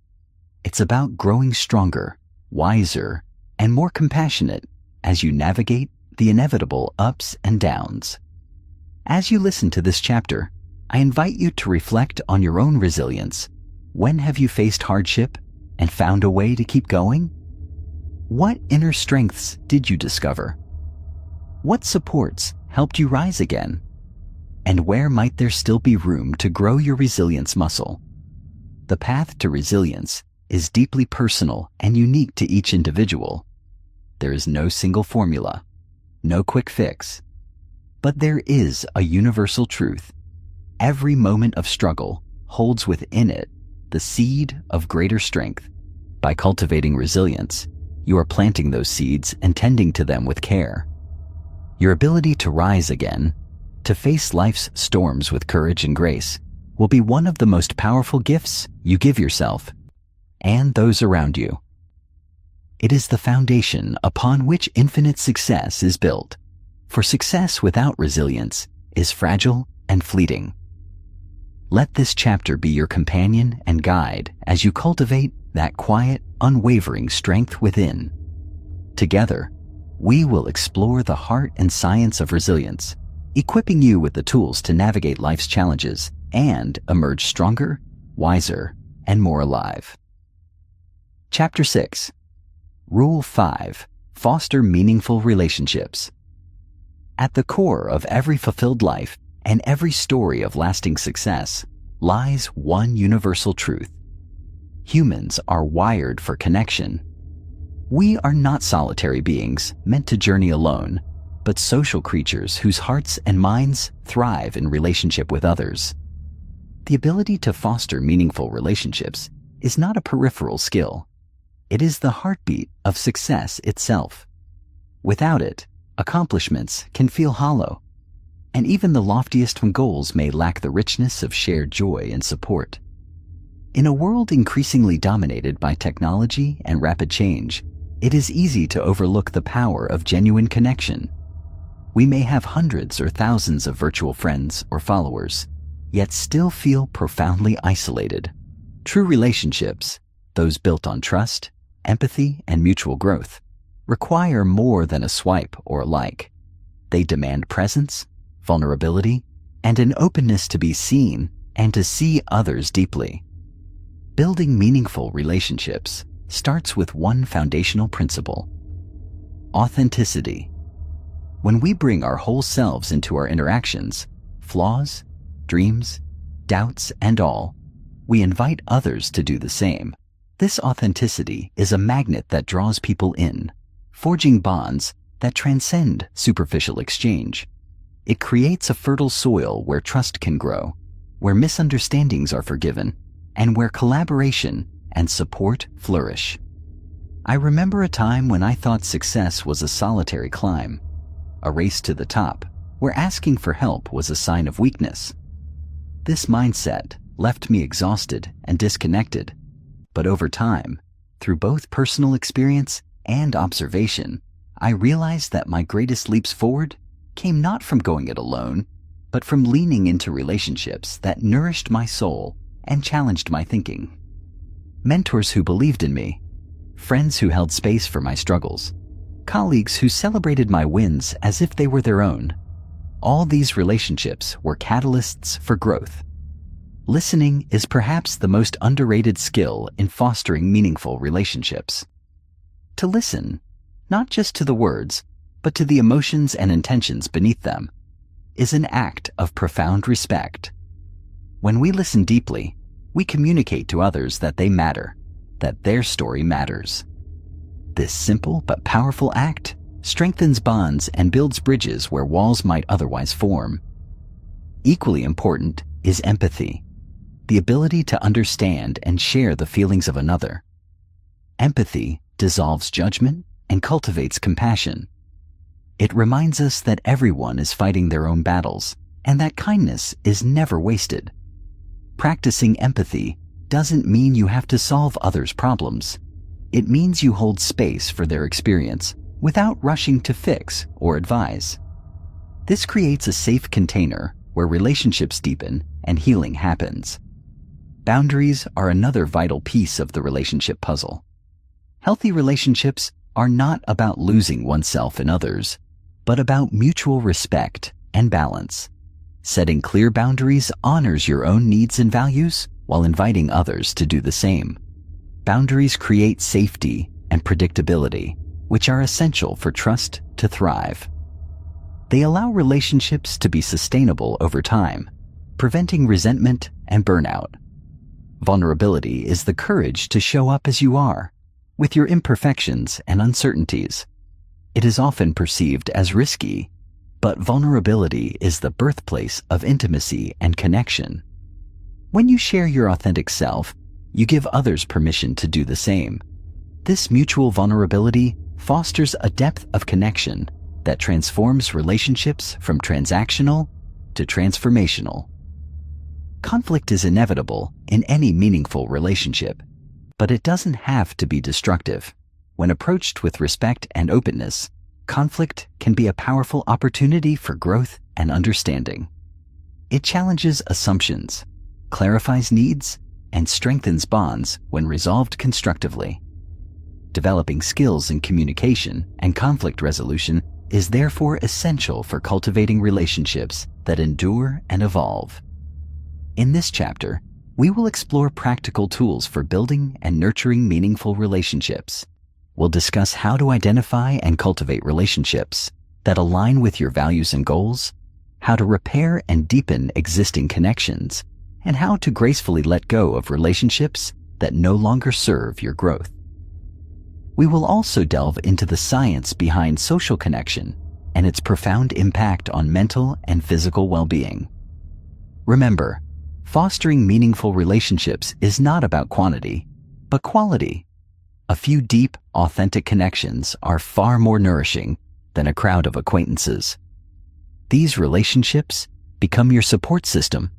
It's about growing stronger, wiser, and more compassionate as you navigate the inevitable ups and downs. As you listen to this chapter, I invite you to reflect on your own resilience. When have you faced hardship and found a way to keep going? What inner strengths did you discover? What supports helped you rise again? And where might there still be room to grow your resilience muscle? The path to resilience is deeply personal and unique to each individual. There is no single formula, no quick fix. But there is a universal truth. Every moment of struggle holds within it the seed of greater strength. By cultivating resilience, you are planting those seeds and tending to them with care. Your ability to rise again, to face life's storms with courage and grace, will be one of the most powerful gifts you give yourself and those around you. It is the foundation upon which infinite success is built, for success without resilience is fragile and fleeting. Let this chapter be your companion and guide as you cultivate that quiet, unwavering strength within. Together, we will explore the heart and science of resilience, equipping you with the tools to navigate life's challenges and emerge stronger, wiser, and more alive. Chapter 6. Rule 5. Foster meaningful relationships. At the core of every fulfilled life and every story of lasting success lies one universal truth. Humans are wired for connection. We are not solitary beings meant to journey alone, but social creatures whose hearts and minds thrive in relationship with others. The ability to foster meaningful relationships is not a peripheral skill. It is the heartbeat of success itself. Without it, accomplishments can feel hollow, and even the loftiest goals may lack the richness of shared joy and support. In a world increasingly dominated by technology and rapid change, it is easy to overlook the power of genuine connection. We may have hundreds or thousands of virtual friends or followers, yet still feel profoundly isolated. True relationships, those built on trust, empathy, and mutual growth, require more than a swipe or a like. They demand presence, vulnerability, and an openness to be seen and to see others deeply. Building meaningful relationships starts with one foundational principle: authenticity. When we bring our whole selves into our interactions, flaws, dreams, doubts, and all, we invite others to do the same. This authenticity is a magnet that draws people in, forging bonds that transcend superficial exchange. It creates a fertile soil where trust can grow, where misunderstandings are forgiven, and where collaboration and support flourish. I remember a time when I thought success was a solitary climb, a race to the top, where asking for help was a sign of weakness. This mindset left me exhausted and disconnected, but over time, through both personal experience and observation, I realized that my greatest leaps forward came not from going it alone, but from leaning into relationships that nourished my soul and challenged my thinking. Mentors who believed in me, friends who held space for my struggles, colleagues who celebrated my wins as if they were their own. All these relationships were catalysts for growth. Listening is perhaps the most underrated skill in fostering meaningful relationships. To listen, not just to the words, but to the emotions and intentions beneath them, is an act of profound respect. When we listen deeply, we communicate to others that they matter, that their story matters. This simple but powerful act strengthens bonds and builds bridges where walls might otherwise form. Equally important is empathy, the ability to understand and share the feelings of another. Empathy dissolves judgment and cultivates compassion. It reminds us that everyone is fighting their own battles and that kindness is never wasted. Practicing empathy doesn't mean you have to solve others' problems. It means you hold space for their experience without rushing to fix or advise. This creates a safe container where relationships deepen and healing happens. Boundaries are another vital piece of the relationship puzzle. Healthy relationships are not about losing oneself in others, but about mutual respect and balance. Setting clear boundaries honors your own needs and values while inviting others to do the same. Boundaries create safety and predictability, which are essential for trust to thrive. They allow relationships to be sustainable over time, preventing resentment and burnout. Vulnerability is the courage to show up as you are, with your imperfections and uncertainties. It is often perceived as risky, but vulnerability is the birthplace of intimacy and connection. When you share your authentic self, you give others permission to do the same. This mutual vulnerability fosters a depth of connection that transforms relationships from transactional to transformational. Conflict is inevitable in any meaningful relationship, but it doesn't have to be destructive. When approached with respect and openness, conflict can be a powerful opportunity for growth and understanding. It challenges assumptions, clarifies needs, and strengthens bonds when resolved constructively. Developing skills in communication and conflict resolution is therefore essential for cultivating relationships that endure and evolve. In this chapter, we will explore practical tools for building and nurturing meaningful relationships. We'll discuss how to identify and cultivate relationships that align with your values and goals, how to repair and deepen existing connections, and how to gracefully let go of relationships that no longer serve your growth. We will also delve into the science behind social connection and its profound impact on mental and physical well-being. Remember, fostering meaningful relationships is not about quantity, but quality. A few deep, authentic connections are far more nourishing than a crowd of acquaintances. These relationships become your support system,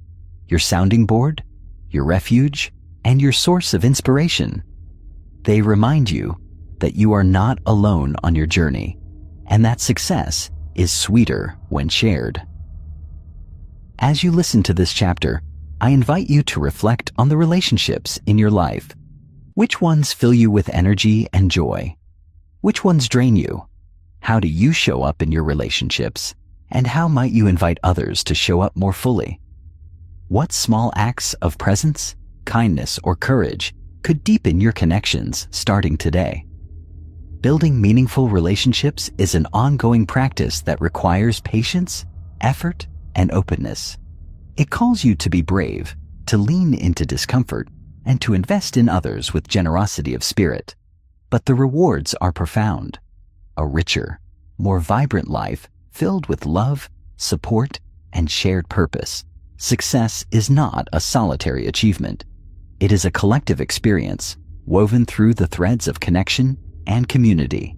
your sounding board, your refuge, and your source of inspiration. They remind you that you are not alone on your journey, and that success is sweeter when shared. As you listen to this chapter, I invite you to reflect on the relationships in your life. Which ones fill you with energy and joy? Which ones drain you? How do you show up in your relationships? And how might you invite others to show up more fully? What small acts of presence, kindness, or courage could deepen your connections starting today? Building meaningful relationships is an ongoing practice that requires patience, effort, and openness. It calls you to be brave, to lean into discomfort, and to invest in others with generosity of spirit. But the rewards are profound. A richer, more vibrant life filled with love, support, and shared purpose. Success is not a solitary achievement. It is a collective experience woven through the threads of connection and community.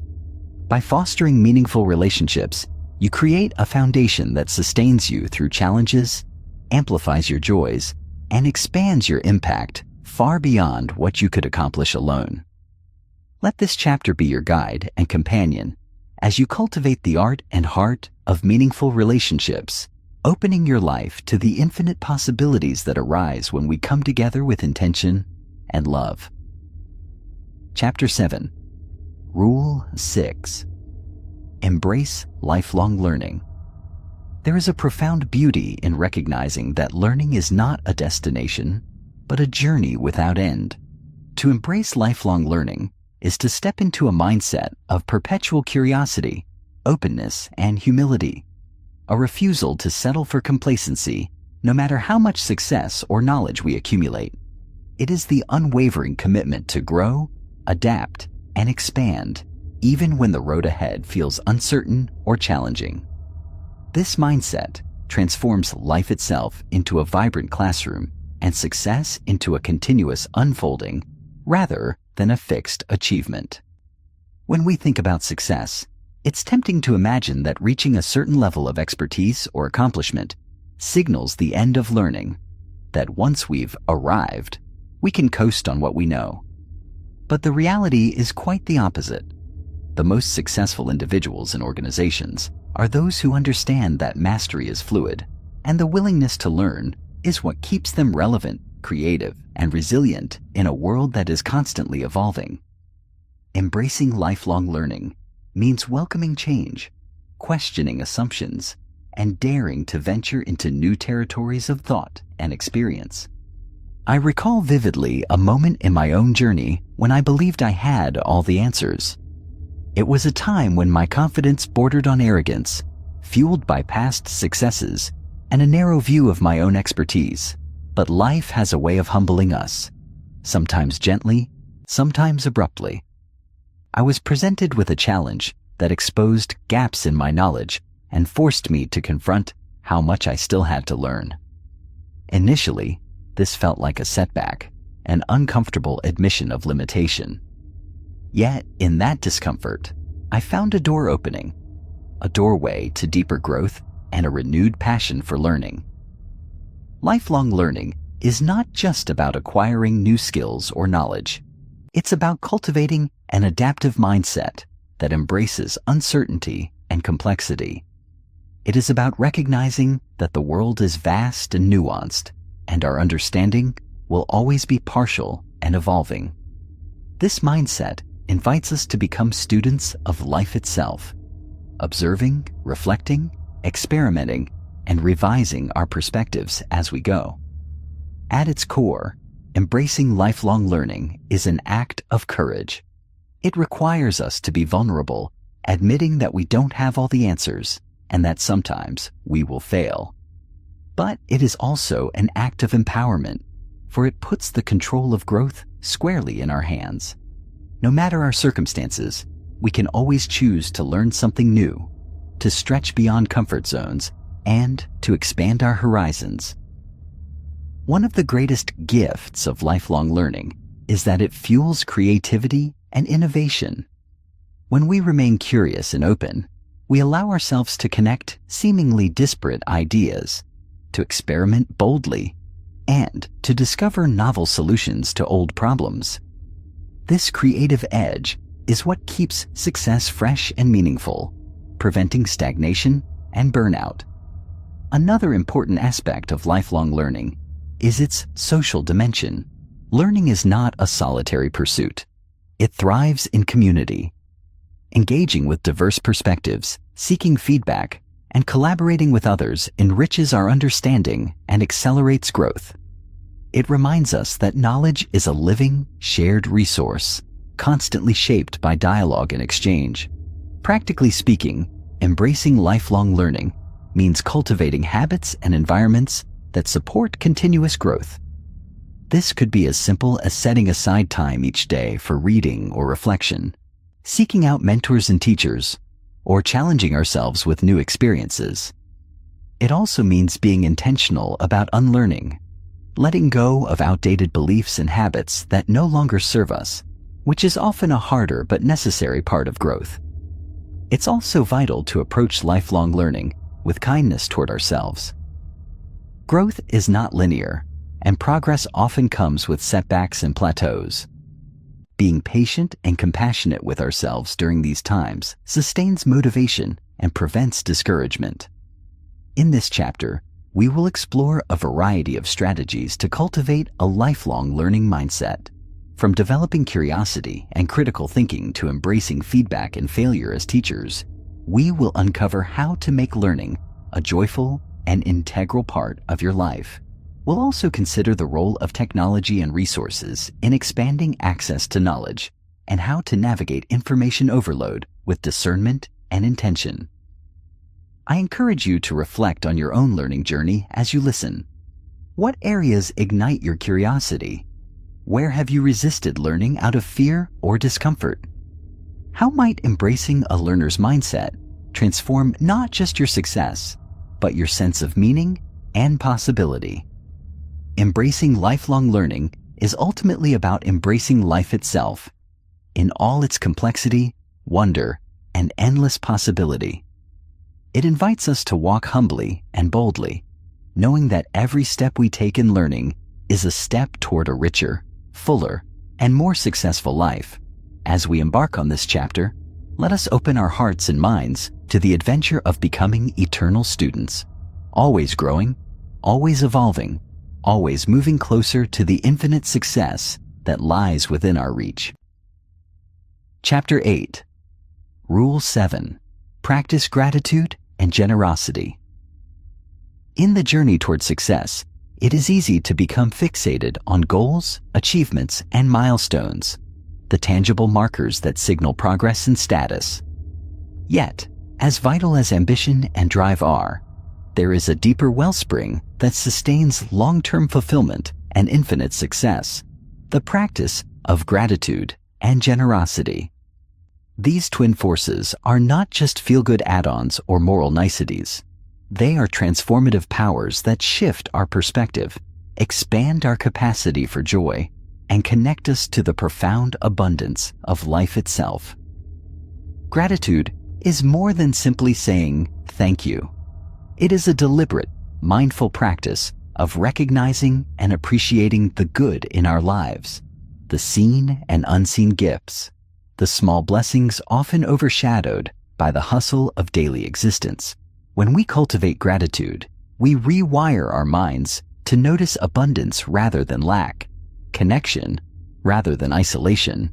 By fostering meaningful relationships, you create a foundation that sustains you through challenges, amplifies your joys, and expands your impact far beyond what you could accomplish alone. Let this chapter be your guide and companion as you cultivate the art and heart of meaningful relationships, opening your life to the infinite possibilities that arise when we come together with intention and love. Chapter 7. Rule 6. Embrace lifelong learning. There is a profound beauty in recognizing that learning is not a destination, but a journey without end. To embrace lifelong learning is to step into a mindset of perpetual curiosity, openness, and humility, a refusal to settle for complacency no matter how much success or knowledge we accumulate. It is the unwavering commitment to grow, adapt, and expand, even when the road ahead feels uncertain or challenging. This mindset transforms life itself into a vibrant classroom and success into a continuous unfolding rather than a fixed achievement. When we think about success, it's tempting to imagine that reaching a certain level of expertise or accomplishment signals the end of learning, that once we've arrived, we can coast on what we know. But the reality is quite the opposite. The most successful individuals and organizations are those who understand that mastery is fluid, and the willingness to learn is what keeps them relevant, creative, and resilient in a world that is constantly evolving. Embracing lifelong learning means welcoming change, questioning assumptions, and daring to venture into new territories of thought and experience. I recall vividly a moment in my own journey when I believed I had all the answers. It was a time when my confidence bordered on arrogance, fueled by past successes and a narrow view of my own expertise. But life has a way of humbling us, sometimes gently, sometimes abruptly. I was presented with a challenge that exposed gaps in my knowledge and forced me to confront how much I still had to learn. Initially, this felt like a setback, an uncomfortable admission of limitation. Yet, in that discomfort, I found a door opening, a doorway to deeper growth and a renewed passion for learning. Lifelong learning is not just about acquiring new skills or knowledge. It's about cultivating an adaptive mindset that embraces uncertainty and complexity. It is about recognizing that the world is vast and nuanced, and our understanding will always be partial and evolving. This mindset invites us to become students of life itself, observing, reflecting, experimenting, and revising our perspectives as we go. At its core, embracing lifelong learning is an act of courage. It requires us to be vulnerable, admitting that we don't have all the answers and that sometimes we will fail. But it is also an act of empowerment, for it puts the control of growth squarely in our hands. No matter our circumstances, we can always choose to learn something new, to stretch beyond comfort zones, and to expand our horizons. One of the greatest gifts of lifelong learning is that it fuels creativity and innovation. When we remain curious and open, we allow ourselves to connect seemingly disparate ideas, to experiment boldly, and to discover novel solutions to old problems. This creative edge is what keeps success fresh and meaningful, preventing stagnation and burnout. Another important aspect of lifelong learning is its social dimension. Learning is not a solitary pursuit. It thrives in community. Engaging with diverse perspectives, seeking feedback, and collaborating with others enriches our understanding and accelerates growth. It reminds us that knowledge is a living, shared resource, constantly shaped by dialogue and exchange. Practically speaking, embracing lifelong learning means cultivating habits and environments that support continuous growth. This could be as simple as setting aside time each day for reading or reflection, seeking out mentors and teachers, or challenging ourselves with new experiences. It also means being intentional about unlearning, letting go of outdated beliefs and habits that no longer serve us, which is often a harder but necessary part of growth. It's also vital to approach lifelong learning with kindness toward ourselves. Growth is not linear, and progress often comes with setbacks and plateaus. Being patient and compassionate with ourselves during these times sustains motivation and prevents discouragement. In this chapter, we will explore a variety of strategies to cultivate a lifelong learning mindset. From developing curiosity and critical thinking to embracing feedback and failure as teachers, we will uncover how to make learning a joyful and integral part of your life. We'll also consider the role of technology and resources in expanding access to knowledge and how to navigate information overload with discernment and intention. I encourage you to reflect on your own learning journey as you listen. What areas ignite your curiosity? Where have you resisted learning out of fear or discomfort? How might embracing a learner's mindset transform not just your success, but your sense of meaning and possibility? Embracing lifelong learning is ultimately about embracing life itself, in all its complexity, wonder, and endless possibility. It invites us to walk humbly and boldly, knowing that every step we take in learning is a step toward a richer, fuller, and more successful life. As we embark on this chapter, let us open our hearts and minds to the adventure of becoming eternal students, always growing, always evolving, always moving closer to the infinite success that lies within our reach. Chapter 8. Rule 7. Practice gratitude and generosity. In the journey toward success, it is easy to become fixated on goals, achievements, and milestones, the tangible markers that signal progress and status. Yet, as vital as ambition and drive are, there is a deeper wellspring that sustains long-term fulfillment and infinite success, the practice of gratitude and generosity. These twin forces are not just feel-good add-ons or moral niceties. They are transformative powers that shift our perspective, expand our capacity for joy, and connect us to the profound abundance of life itself. Gratitude is more than simply saying thank you. It is a deliberate, mindful practice of recognizing and appreciating the good in our lives, the seen and unseen gifts, the small blessings often overshadowed by the hustle of daily existence. When we cultivate gratitude, we rewire our minds to notice abundance rather than lack, connection rather than isolation,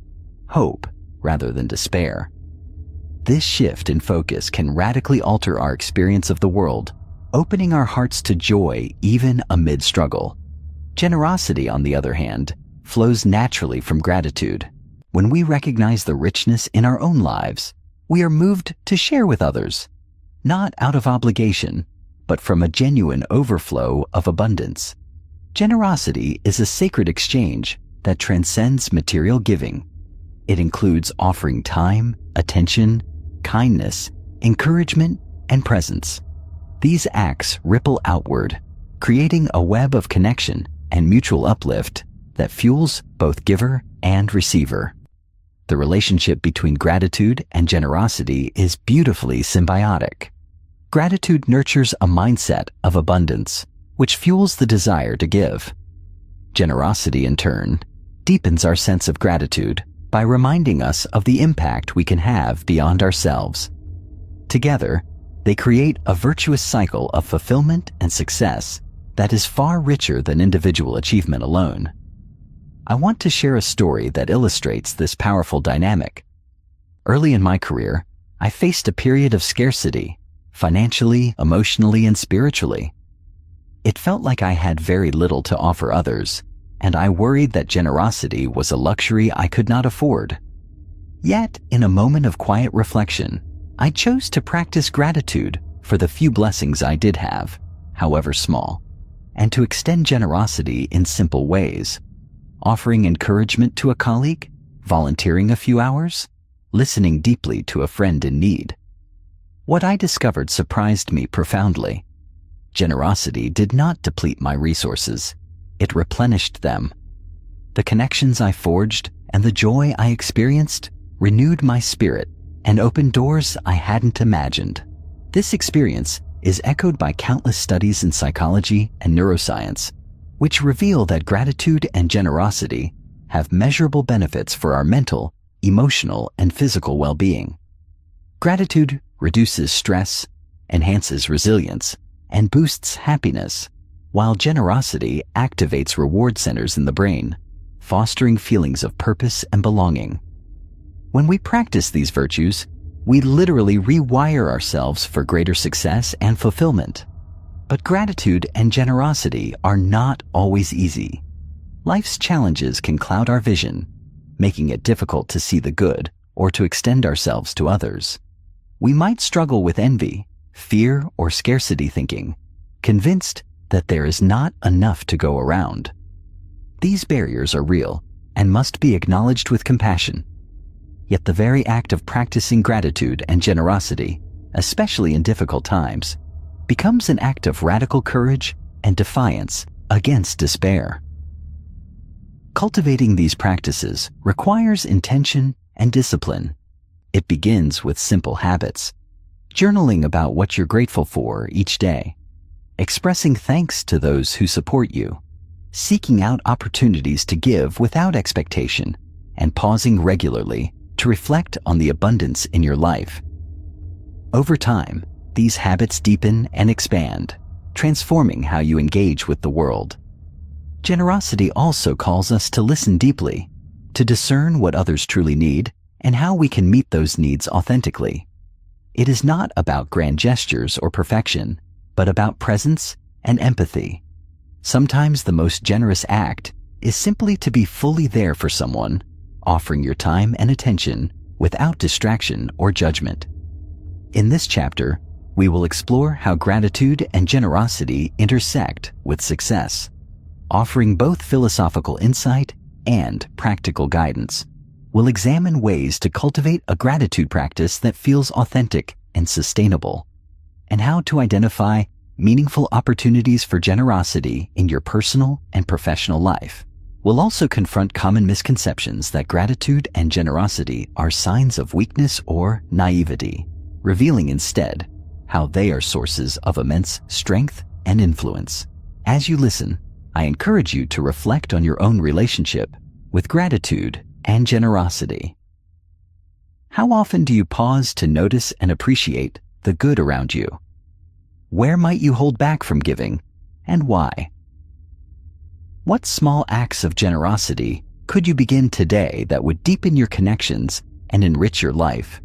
hope rather than despair. This shift in focus can radically alter our experience of the world, opening our hearts to joy even amid struggle. Generosity, on the other hand, flows naturally from gratitude. When we recognize the richness in our own lives, we are moved to share with others, not out of obligation, but from a genuine overflow of abundance. Generosity is a sacred exchange that transcends material giving. It includes offering time, attention, kindness, encouragement, and presence. These acts ripple outward, creating a web of connection and mutual uplift that fuels both giver and receiver. The relationship between gratitude and generosity is beautifully symbiotic. Gratitude nurtures a mindset of abundance, which fuels the desire to give. Generosity, in turn, deepens our sense of gratitude by reminding us of the impact we can have beyond ourselves. Together, they create a virtuous cycle of fulfillment and success that is far richer than individual achievement alone. I want to share a story that illustrates this powerful dynamic. Early in my career, I faced a period of scarcity, financially, emotionally, and spiritually. It felt like I had very little to offer others, and I worried that generosity was a luxury I could not afford. Yet, in a moment of quiet reflection, I chose to practice gratitude for the few blessings I did have, however small. and to extend generosity in simple ways. Offering encouragement to a colleague, volunteering a few hours, listening deeply to a friend in need. What I discovered surprised me profoundly. Generosity did not deplete my resources. It replenished them. The connections I forged and the joy I experienced renewed my spirit and opened doors I hadn't imagined. This experience is echoed by countless studies in psychology and neuroscience, which reveal that gratitude and generosity have measurable benefits for our mental, emotional, and physical well-being. Gratitude reduces stress, enhances resilience, and boosts happiness, while generosity activates reward centers in the brain, fostering feelings of purpose and belonging. When we practice these virtues, we literally rewire ourselves for greater success and fulfillment. But gratitude and generosity are not always easy. Life's challenges can cloud our vision, making it difficult to see the good or to extend ourselves to others. We might struggle with envy, fear, or scarcity thinking, convinced that there is not enough to go around. These barriers are real and must be acknowledged with compassion. Yet the very act of practicing gratitude and generosity, especially in difficult times, becomes an act of radical courage and defiance against despair. Cultivating these practices requires intention and discipline. It begins with simple habits, journaling about what you're grateful for each day, expressing thanks to those who support you, seeking out opportunities to give without expectation, and pausing regularly to reflect on the abundance in your life. Over time, these habits deepen and expand, transforming how you engage with the world. Generosity also calls us to listen deeply, to discern what others truly need and how we can meet those needs authentically. It is not about grand gestures or perfection, but about presence and empathy. Sometimes the most generous act is simply to be fully there for someone, offering your time and attention without distraction or judgment. In this chapter, we will explore how gratitude and generosity intersect with success, offering both philosophical insight and practical guidance. We'll examine ways to cultivate a gratitude practice that feels authentic and sustainable, and how to identify meaningful opportunities for generosity in your personal and professional life. We'll also confront common misconceptions that gratitude and generosity are signs of weakness or naivety, revealing instead how they are sources of immense strength and influence. As you listen, I encourage you to reflect on your own relationship with gratitude and generosity. How often do you pause to notice and appreciate the good around you? Where might you hold back from giving, and why? What small acts of generosity could you begin today that would deepen your connections and enrich your life?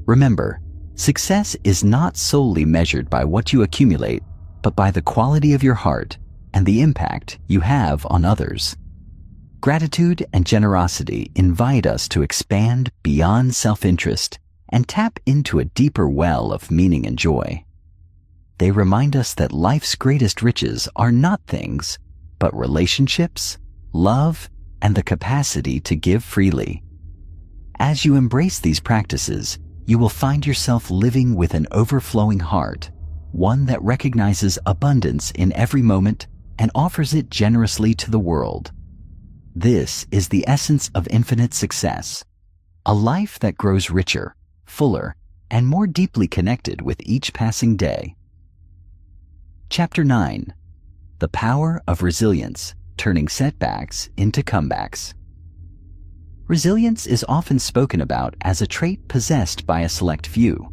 Remember, success is not solely measured by what you accumulate, but by the quality of your heart and the impact you have on others. Gratitude and generosity invite us to expand beyond self-interest and tap into a deeper well of meaning and joy. They remind us that life's greatest riches are not things, but relationships, love, and the capacity to give freely. As you embrace these practices, you will find yourself living with an overflowing heart, one that recognizes abundance in every moment and offers it generously to the world. This is the essence of infinite success, a life that grows richer, fuller, and more deeply connected with each passing day. Chapter 9. The Power of Resilience, Turning Setbacks into Comebacks. Resilience is often spoken about as a trait possessed by a select few,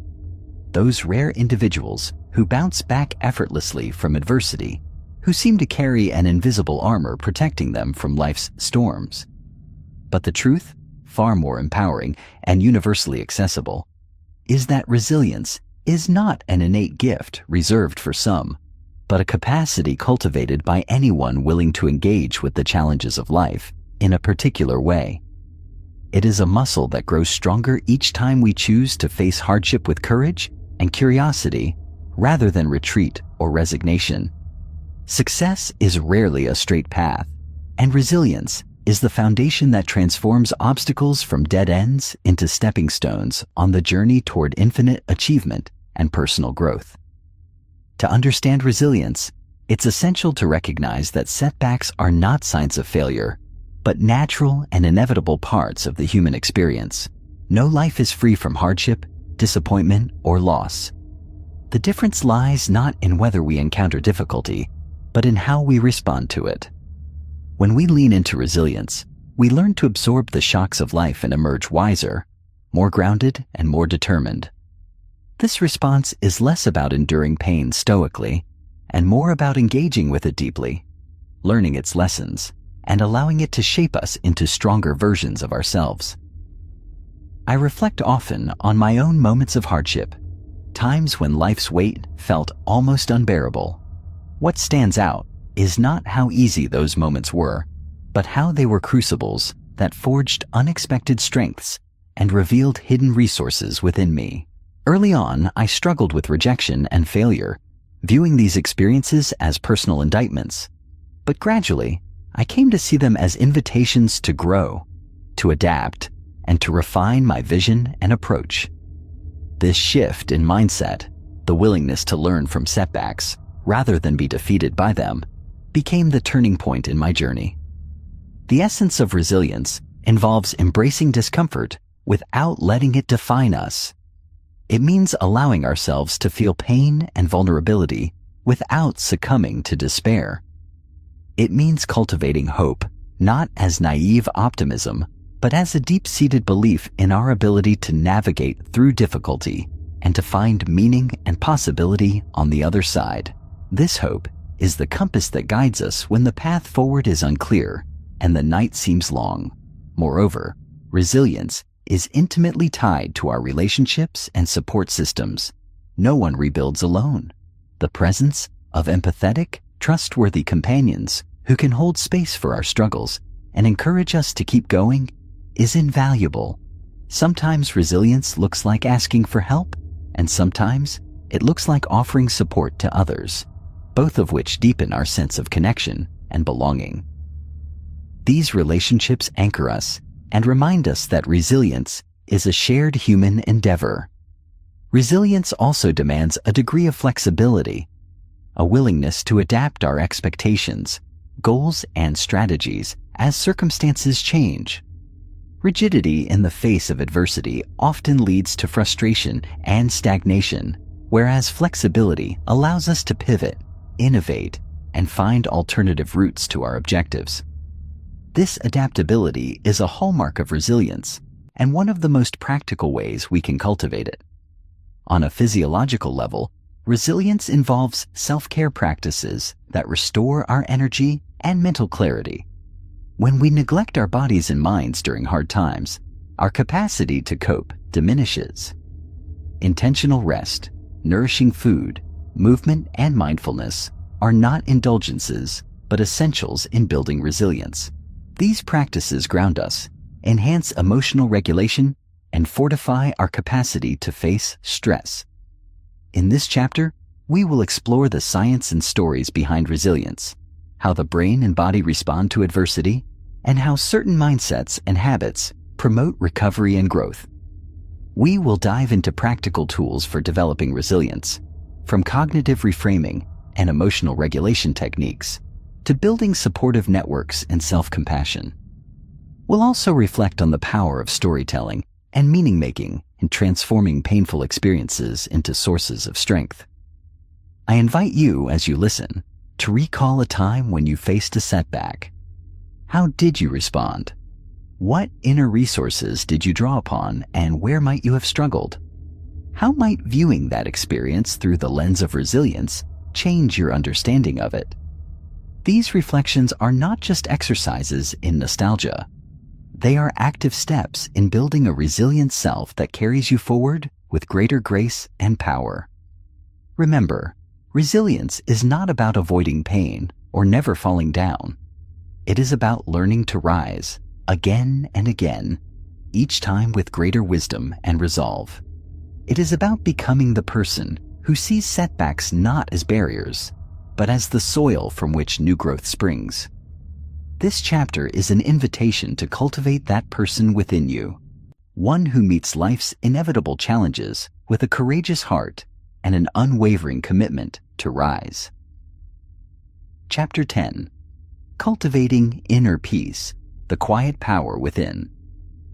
those rare individuals who bounce back effortlessly from adversity, who seem to carry an invisible armor protecting them from life's storms. But the truth, far more empowering and universally accessible, is that resilience is not an innate gift reserved for some, but a capacity cultivated by anyone willing to engage with the challenges of life in a particular way. It is a muscle that grows stronger each time we choose to face hardship with courage and curiosity rather than retreat or resignation. Success is rarely a straight path, and resilience is the foundation that transforms obstacles from dead ends into stepping stones on the journey toward infinite achievement and personal growth. To understand resilience, it's essential to recognize that setbacks are not signs of failure, but natural and inevitable parts of the human experience. No life is free from hardship, disappointment, or loss. The difference lies not in whether we encounter difficulty, but in how we respond to it. When we lean into resilience, we learn to absorb the shocks of life and emerge wiser, more grounded, and more determined. This response is less about enduring pain stoically and more about engaging with it deeply, learning its lessons, and allowing it to shape us into stronger versions of ourselves. I reflect often on my own moments of hardship, times when life's weight felt almost unbearable. What stands out is not how easy those moments were, but how they were crucibles that forged unexpected strengths and revealed hidden resources within me. Early on, I struggled with rejection and failure, viewing these experiences as personal indictments. But gradually, I came to see them as invitations to grow, to adapt, and to refine my vision and approach. This shift in mindset, the willingness to learn from setbacks rather than be defeated by them, became the turning point in my journey. The essence of resilience involves embracing discomfort without letting it define us. It means allowing ourselves to feel pain and vulnerability without succumbing to despair. It means cultivating hope, not as naive optimism, but as a deep-seated belief in our ability to navigate through difficulty and to find meaning and possibility on the other side. This hope is the compass that guides us when the path forward is unclear and the night seems long. Moreover, resilience is intimately tied to our relationships and support systems. No one rebuilds alone. The presence of empathetic, trustworthy companions who can hold space for our struggles and encourage us to keep going is invaluable. Sometimes resilience looks like asking for help, and sometimes it looks like offering support to others, both of which deepen our sense of connection and belonging. These relationships anchor us and remind us that resilience is a shared human endeavor. Resilience also demands a degree of flexibility, a willingness to adapt our expectations, goals, and strategies as circumstances change. Rigidity in the face of adversity often leads to frustration and stagnation, whereas flexibility allows us to pivot, innovate, and find alternative routes to our objectives. This adaptability is a hallmark of resilience and one of the most practical ways we can cultivate it. On a physiological level, resilience involves self-care practices that restore our energy and mental clarity. When we neglect our bodies and minds during hard times, our capacity to cope diminishes. Intentional rest, nourishing food, movement, and mindfulness are not indulgences, but essentials in building resilience. These practices ground us, enhance emotional regulation, and fortify our capacity to face stress. In this chapter, we will explore the science and stories behind resilience, how the brain and body respond to adversity, and how certain mindsets and habits promote recovery and growth. We will dive into practical tools for developing resilience, from cognitive reframing and emotional regulation techniques to building supportive networks and self-compassion. We'll also reflect on the power of storytelling and meaning-making in transforming painful experiences into sources of strength. I invite you, as you listen, to recall a time when you faced a setback. How did you respond? What inner resources did you draw upon, and where might you have struggled? How might viewing that experience through the lens of resilience change your understanding of it? These reflections are not just exercises in nostalgia. They are active steps in building a resilient self that carries you forward with greater grace and power. Remember, resilience is not about avoiding pain or never falling down. It is about learning to rise again and again, each time with greater wisdom and resolve. It is about becoming the person who sees setbacks not as barriers, but as the soil from which new growth springs. This chapter is an invitation to cultivate that person within you, one who meets life's inevitable challenges with a courageous heart and an unwavering commitment to rise. Chapter 10. Cultivating Inner Peace, the Quiet Power Within.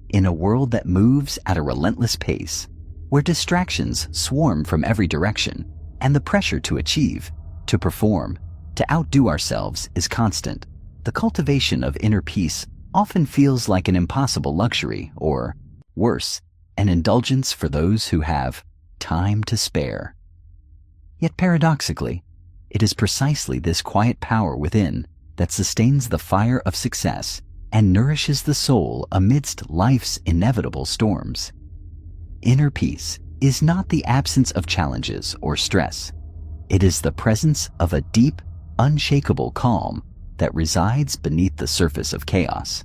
In a world that moves at a relentless pace, where distractions swarm from every direction, and the pressure to achieve, to perform, to outdo ourselves is constant, the cultivation of inner peace often feels like an impossible luxury, or, worse, an indulgence for those who have time to spare. Yet paradoxically, it is precisely this quiet power within that sustains the fire of success and nourishes the soul amidst life's inevitable storms. Inner peace is not the absence of challenges or stress. It is the presence of a deep, unshakable calm that resides beneath the surface of chaos,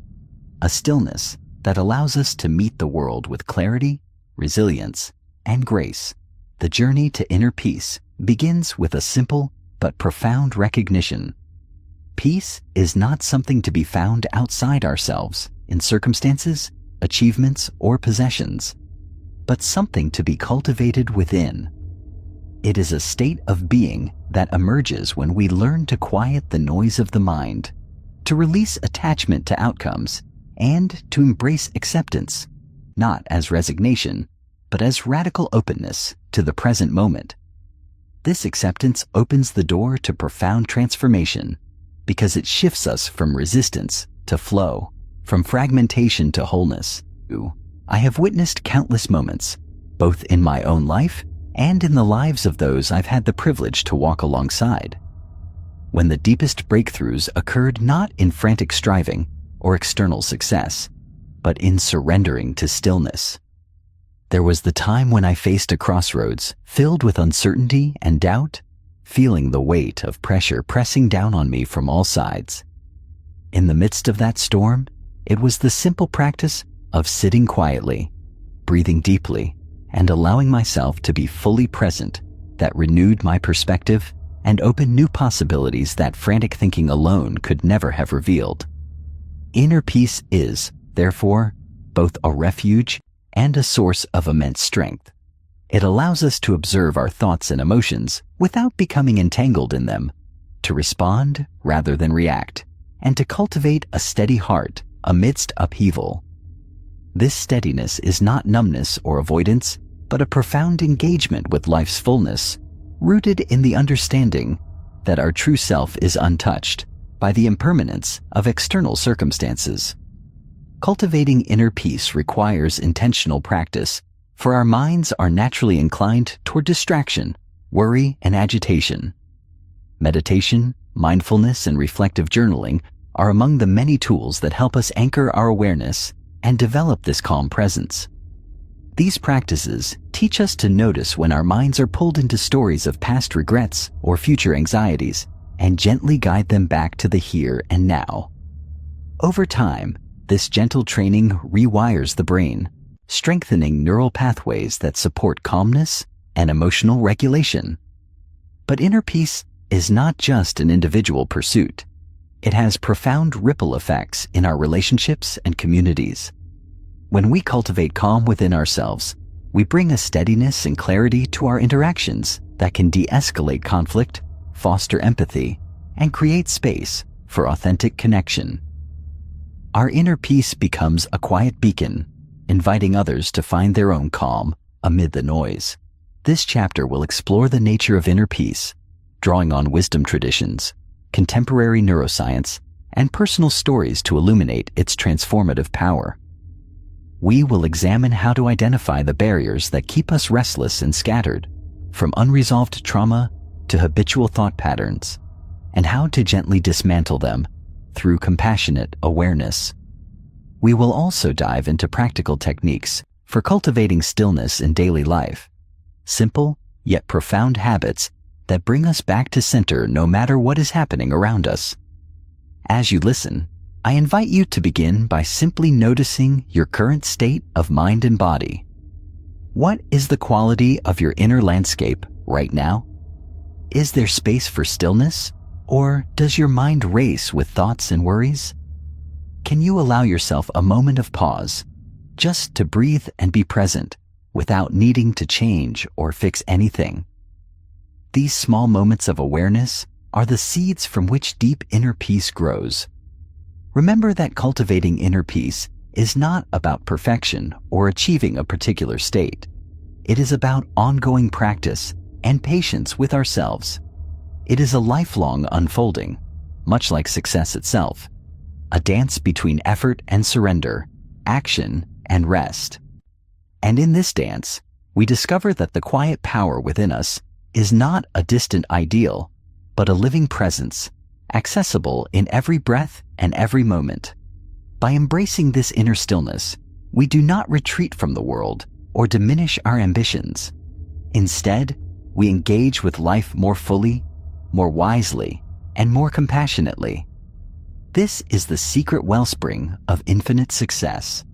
a stillness that allows us to meet the world with clarity, resilience, and grace. The journey to inner peace begins with a simple but profound recognition. Peace is not something to be found outside ourselves in circumstances, achievements, or possessions, but something to be cultivated within. It is a state of being that emerges when we learn to quiet the noise of the mind, to release attachment to outcomes, and to embrace acceptance, not as resignation, but as radical openness to the present moment. This acceptance opens the door to profound transformation because it shifts us from resistance to flow, from fragmentation to wholeness. I have witnessed countless moments, both in my own life and in the lives of those I've had the privilege to walk alongside, when the deepest breakthroughs occurred not in frantic striving or external success, but in surrendering to stillness. There was the time when I faced a crossroads filled with uncertainty and doubt, feeling the weight of pressure pressing down on me from all sides. In the midst of that storm, it was the simple practice of sitting quietly, breathing deeply, and allowing myself to be fully present that renewed my perspective and opened new possibilities that frantic thinking alone could never have revealed. Inner peace is, therefore, both a refuge and a source of immense strength. It allows us to observe our thoughts and emotions without becoming entangled in them, to respond rather than react, and to cultivate a steady heart amidst upheaval. This steadiness is not numbness or avoidance, but a profound engagement with life's fullness, rooted in the understanding that our true self is untouched by the impermanence of external circumstances. Cultivating inner peace requires intentional practice, for our minds are naturally inclined toward distraction, worry, and agitation. Meditation, mindfulness, and reflective journaling are among the many tools that help us anchor our awareness and develop this calm presence. These practices teach us to notice when our minds are pulled into stories of past regrets or future anxieties and gently guide them back to the here and now. Over time, this gentle training rewires the brain, strengthening neural pathways that support calmness and emotional regulation. But inner peace is not just an individual pursuit. It has profound ripple effects in our relationships and communities. When we cultivate calm within ourselves, we bring a steadiness and clarity to our interactions that can de-escalate conflict, foster empathy, and create space for authentic connection. Our inner peace becomes a quiet beacon, inviting others to find their own calm amid the noise. This chapter will explore the nature of inner peace, drawing on wisdom traditions, contemporary neuroscience, and personal stories to illuminate its transformative power. We will examine how to identify the barriers that keep us restless and scattered, from unresolved trauma to habitual thought patterns, and how to gently dismantle them through compassionate awareness. We will also dive into practical techniques for cultivating stillness in daily life, simple yet profound habits that bring us back to center no matter what is happening around us. As you listen, I invite you to begin by simply noticing your current state of mind and body. What is the quality of your inner landscape right now? Is there space for stillness? Or does your mind race with thoughts and worries? Can you allow yourself a moment of pause, just to breathe and be present, without needing to change or fix anything? These small moments of awareness are the seeds from which deep inner peace grows. Remember that cultivating inner peace is not about perfection or achieving a particular state. It is about ongoing practice and patience with ourselves. It is a lifelong unfolding, much like success itself, a dance between effort and surrender, action and rest. And in this dance, we discover that the quiet power within us is not a distant ideal, but a living presence, accessible in every breath and every moment. By embracing this inner stillness, we do not retreat from the world or diminish our ambitions. Instead, we engage with life more fully, more wisely, and more compassionately. This is the secret wellspring of infinite success,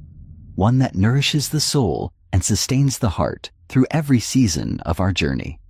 one that nourishes the soul and sustains the heart through every season of our journey.